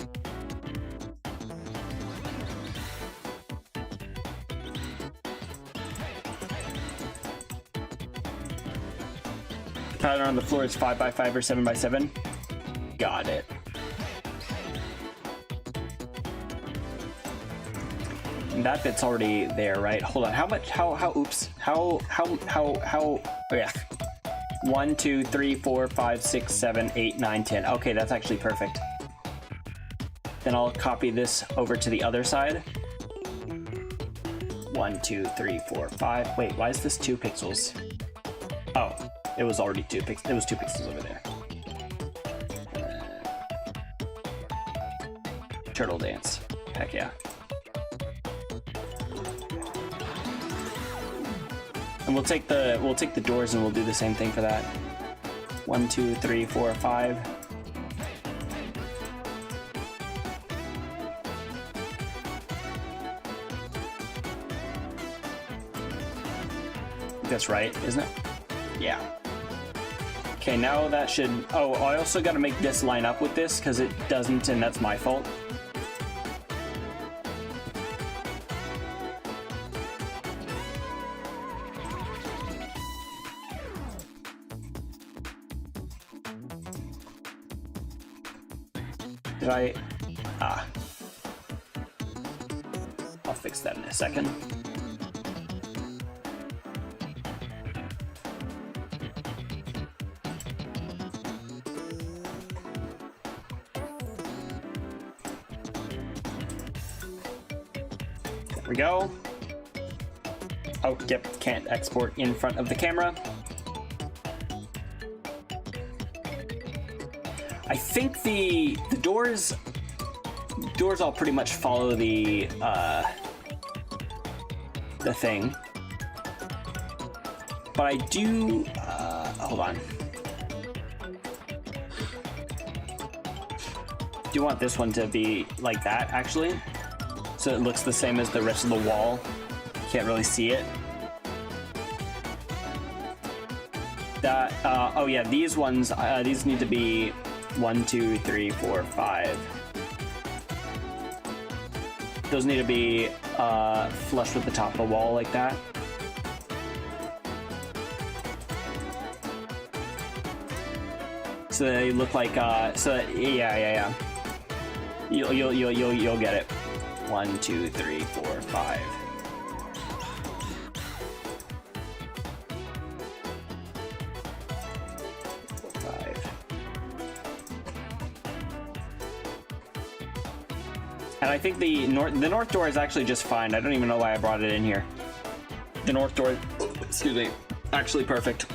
The pattern on the floor is 5 by 5 or 7 by 7. Got it. And that bit's already there, right? Hold on. How much? Oops. Oh yeah. 1, 2, 3, 4, 5, 6, 7, 8, 9, 10. Okay, that's actually perfect. Then I'll copy this over to the other side. 1, 2, 3, 4, 5. Wait, why is this 2 pixels? Oh, it was already 2 pixels. It was 2 pixels over there. Turtle dance. Heck yeah. And we'll take the doors and we'll do the same thing for that. 1, 2, 3, 4, 5. That's right, isn't it? Yeah. Okay, now that should... Oh, I also got to make this line up with this because it doesn't, and that's my fault. Did I... Ah. I'll fix that in a second. There we go. Oh, yep, can't export in front of the camera. I think the doors all pretty much follow the thing. But I do, hold on. Do want this one to be like that, actually. So it looks the same as the rest of the wall. Can't really see it. That, oh yeah, these ones, these need to be 1, 2, 3, 4, 5. Those need to be flush with the top of the wall like that. So they look like so yeah. You'll get it. 1, 2, 3, 4, 5. And I think the north door is actually just fine. I don't even know why I brought it in here. The north door, excuse me, actually perfect.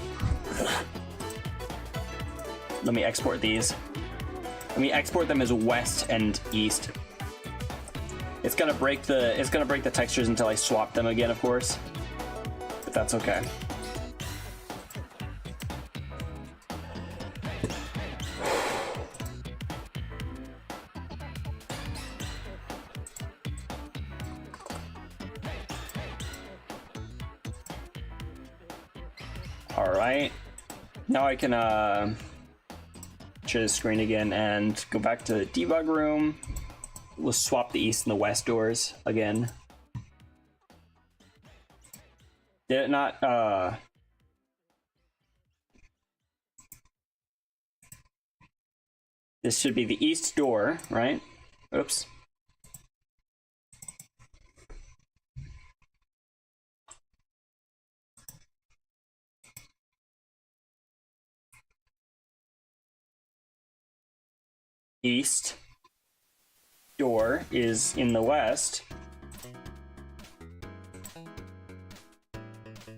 Let me export these. And Let me export them as west and east. It's gonna break the textures until I swap them again, of course. But that's okay. All right. Now I can share the screen again and go back to the debug room. We'll swap the east and the west doors again. Did it not this should be the east door, right? Oops. East door is in the west.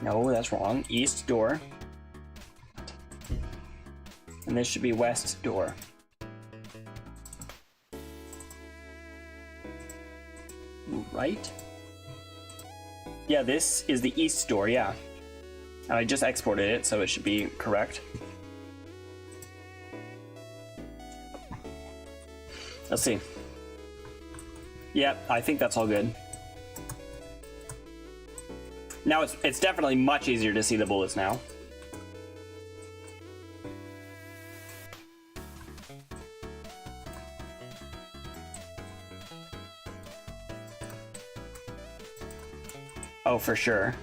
No, that's wrong. East door. And this should be west door. Right? Yeah, this is the east door, yeah. And I just exported it, so it should be correct. Let's see. Yep, I think that's all good. Now it's definitely much easier to see the bullets now. Oh, for sure.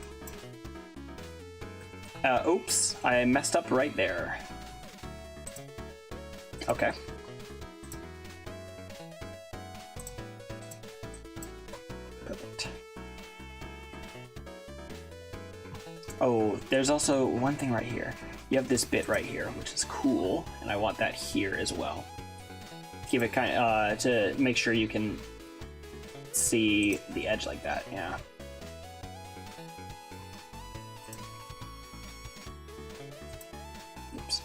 Oops, I messed up right there. Okay. Oh, there's also one thing right here. You have this bit right here, which is cool, and I want that here as well. Give it kind of to make sure you can see the edge like that. Yeah. Oops.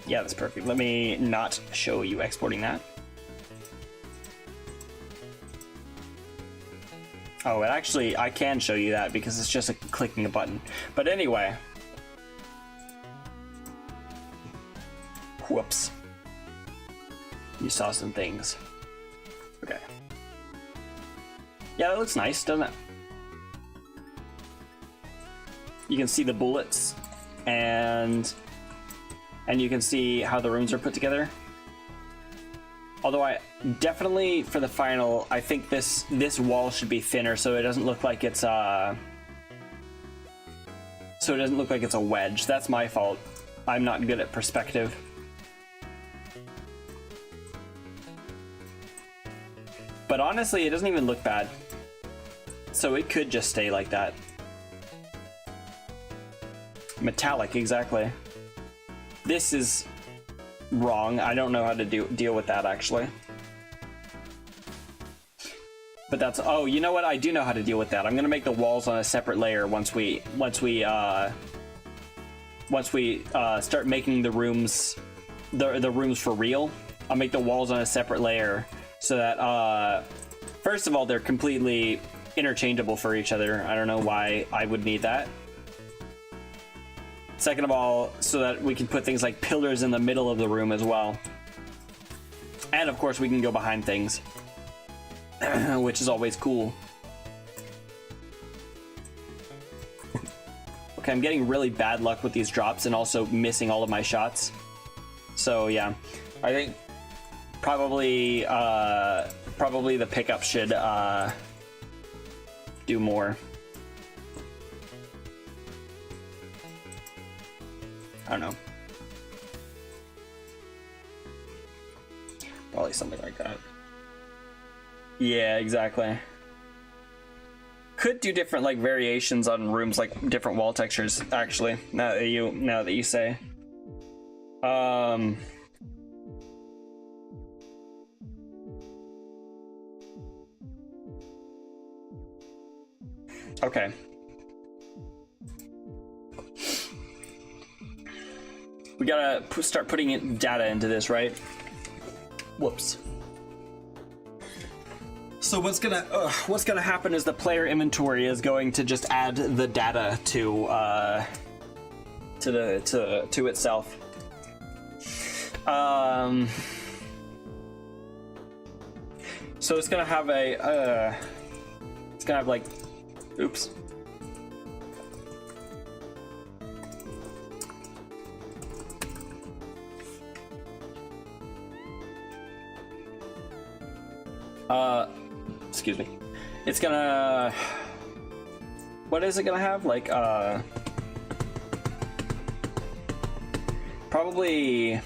Yeah, that's perfect. Let me not show you exporting that. Oh, and actually, I can show you that because it's just clicking a button. But anyway. Whoops. You saw some things. Okay. Yeah, that looks nice, doesn't it? You can see the bullets, and you can see how the rooms are put together. Although I definitely, for the final, I think this wall should be thinner so it doesn't look like it's a wedge. That's my fault. I'm not good at perspective. But honestly, it doesn't even look bad. So it could just stay like that. Metallic, exactly. This is wrong. I don't know how to deal with that, actually. But that's, oh, you know what? I do know how to deal with that. I'm gonna make the walls on a separate layer once we start making the rooms for real. I'll make the walls on a separate layer so that first of all, they're completely interchangeable for each other. I don't know why I would need that. Second of all, so that we can put things like pillars in the middle of the room as well. And of course we can go behind things, which is always cool. Okay, I'm getting really bad luck with these drops and also missing all of my shots. So yeah, I think probably the pickup should do more. I don't know. Probably something like that. Yeah, exactly. Could do different like variations on rooms, like different wall textures, actually, now that you say. Okay. We gotta start putting in data into this, right? Whoops. So what's gonna happen is the player inventory is going to just add the data to itself. So it's gonna have like, oops. Excuse me. It's gonna, what is it gonna have? Like, probably,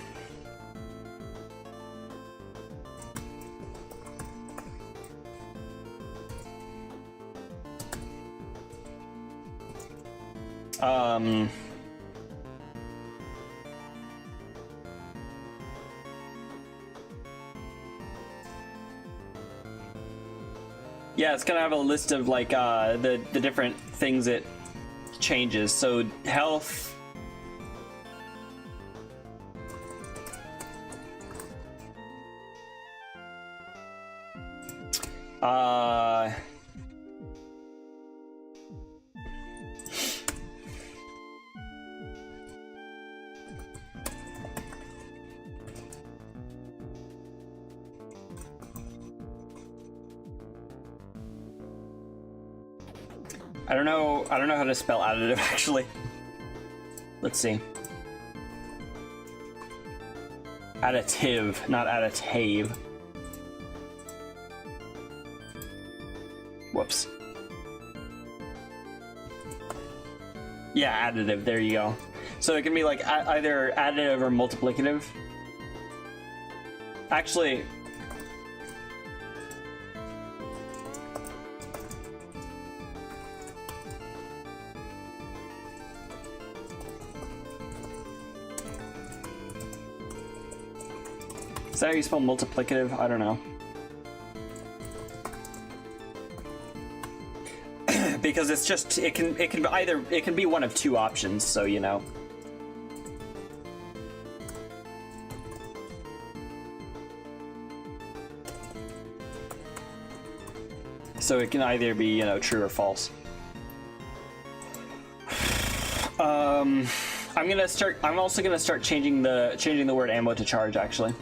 yeah, it's gonna have a list of like the different things it changes. So health, I don't know how to spell additive actually. Let's see. Additive, not additive. Whoops. Yeah, additive, there you go. So it can be like either additive or multiplicative. Actually, is that how you spell multiplicative? I don't know. Because it's just, it can be one of two options, so you know. So it can either be, you know, true or false. I'm also gonna start changing the word ammo to charge actually.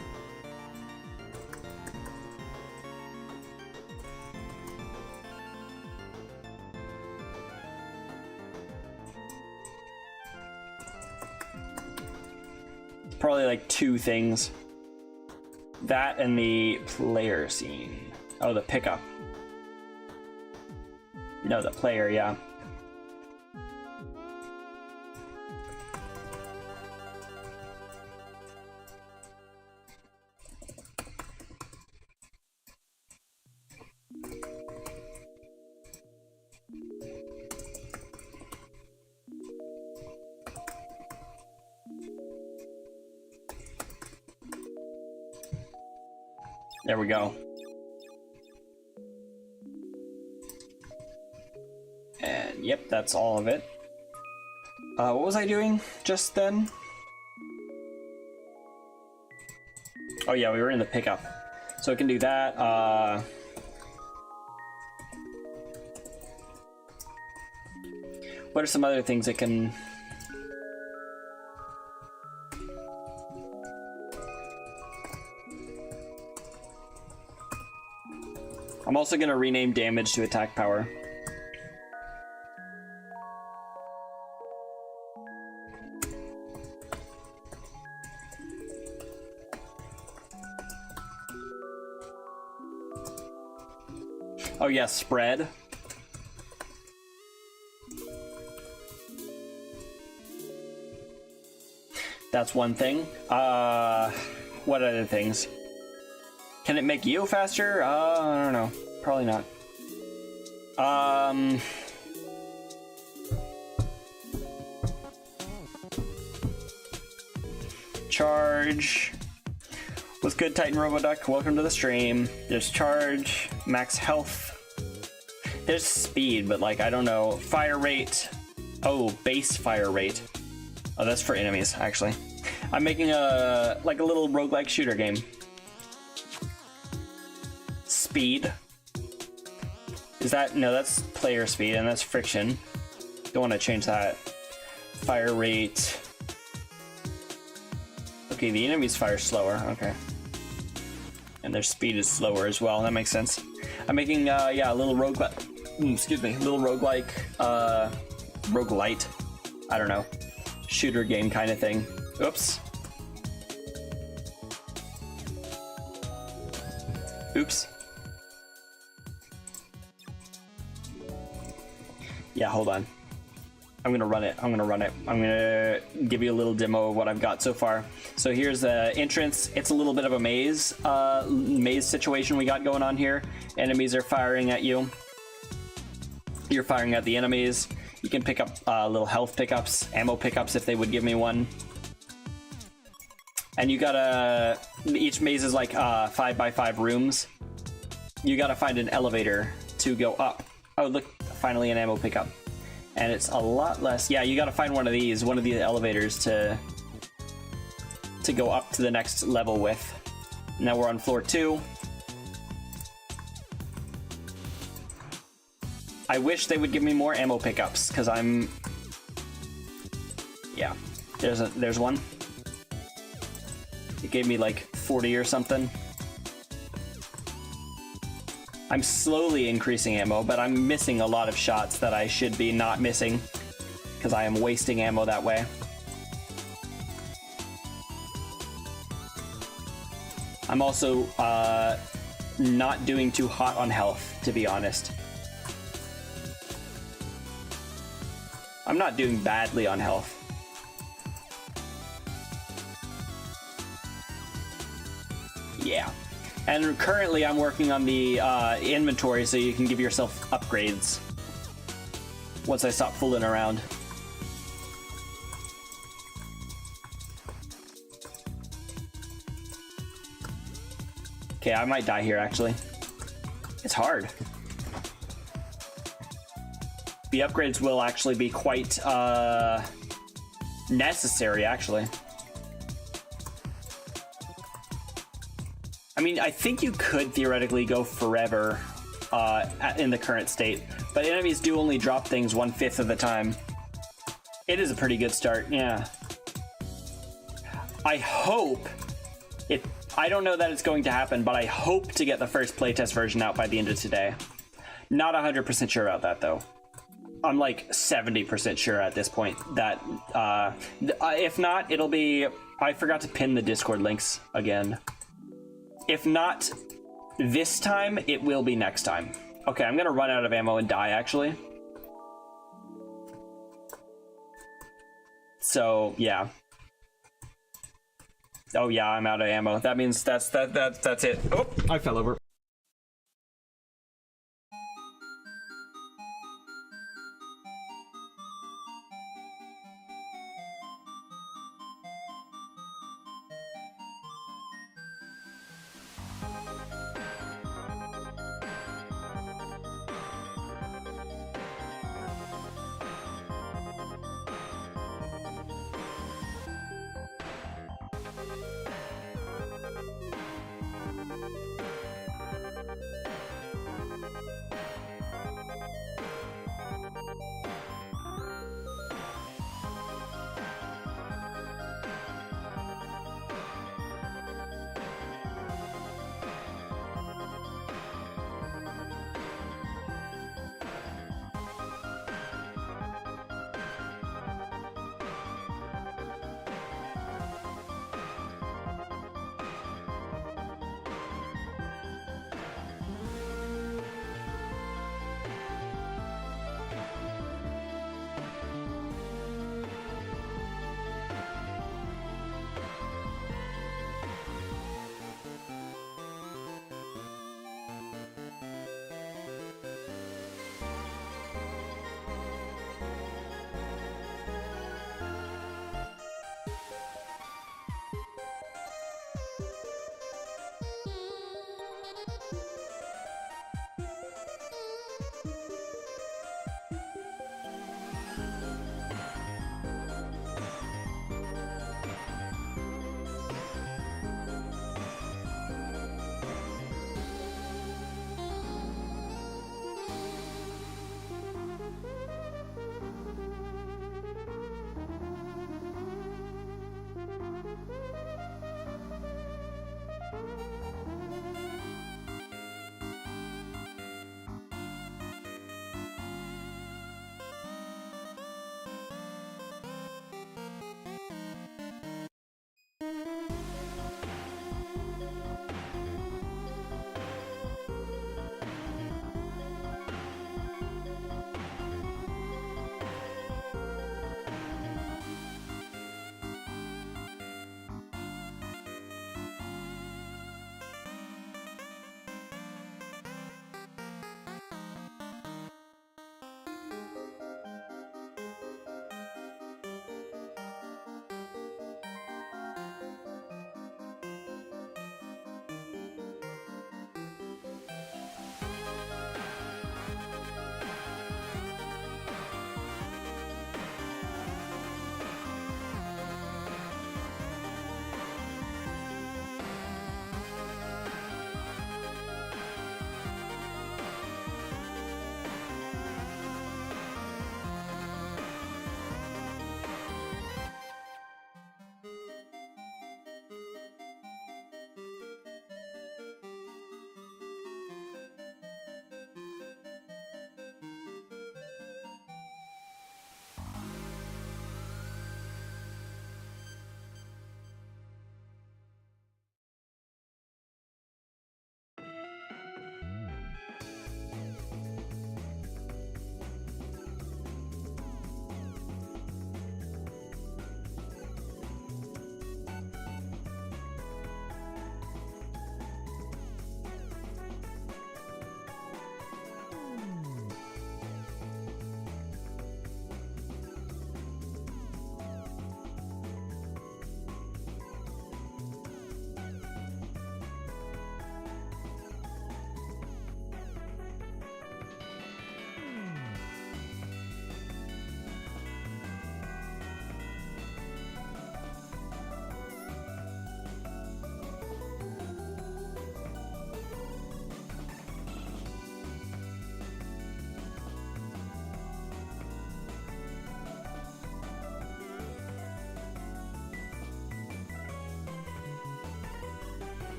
Probably like two things. That and the player scene. Oh, the pickup. No, the player, yeah. There we go. And yep, that's all of it. What was I doing just then? Oh yeah, we were in the pickup. So it can do that. What are some other things it can... I'm also going to rename damage to attack power. Oh yeah, spread. That's one thing. What other things? Can it make you faster? I don't know. Probably not. Charge. What's good, Titan Roboduck? Welcome to the stream. There's charge, max health. There's speed, but like, I don't know. Fire rate. Oh, base fire rate. Oh, that's for enemies, actually. I'm making a like a little roguelike shooter game. Speed. Is that no? That's player speed, and that's friction. Don't want to change that. Fire rate. Okay, the enemies fire slower. Okay, and their speed is slower as well. That makes sense. I'm making yeah, a little roguelike. Excuse me, a little roguelike, roguelite. I don't know, shooter game kind of thing. Oops. Oops. Yeah, hold on. I'm gonna run it. I'm gonna give you a little demo of what I've got so far. So here's the entrance. It's a little bit of a maze, maze situation we got going on here. Enemies are firing at you. You're firing at the enemies. You can pick up little health pickups, ammo pickups if they would give me one. And you gotta, each maze is like 5x5 rooms. You gotta find an elevator to go up. Oh, look, finally an ammo pickup. And it's a lot less, yeah, you gotta find one of these elevators to go up to the next level with. Now we're on floor 2. I wish they would give me more ammo pickups, because I'm... Yeah, there's one. It gave me like 40 or something. I'm slowly increasing ammo, but I'm missing a lot of shots that I should be not missing, because I am wasting ammo that way. I'm also not doing too hot on health, to be honest. I'm not doing badly on health. Yeah. And currently I'm working on the inventory so you can give yourself upgrades once I stop fooling around. Okay, I might die here actually. It's hard. The upgrades will actually be quite necessary, actually. I mean, I think you could theoretically go forever in the current state, but enemies do only drop things 1/5 of the time. It is a pretty good start, yeah. I hope it. I don't know that it's going to happen, but I hope to get the first playtest version out by the end of today. Not 100% sure about that though. I'm like 70% sure at this point that if not, it'll be. I forgot to pin the Discord links again. If not this time, it will be next time. Okay, I'm gonna run out of ammo and die actually. So yeah. Oh yeah, I'm out of ammo. That means that's it. Oh, I fell over.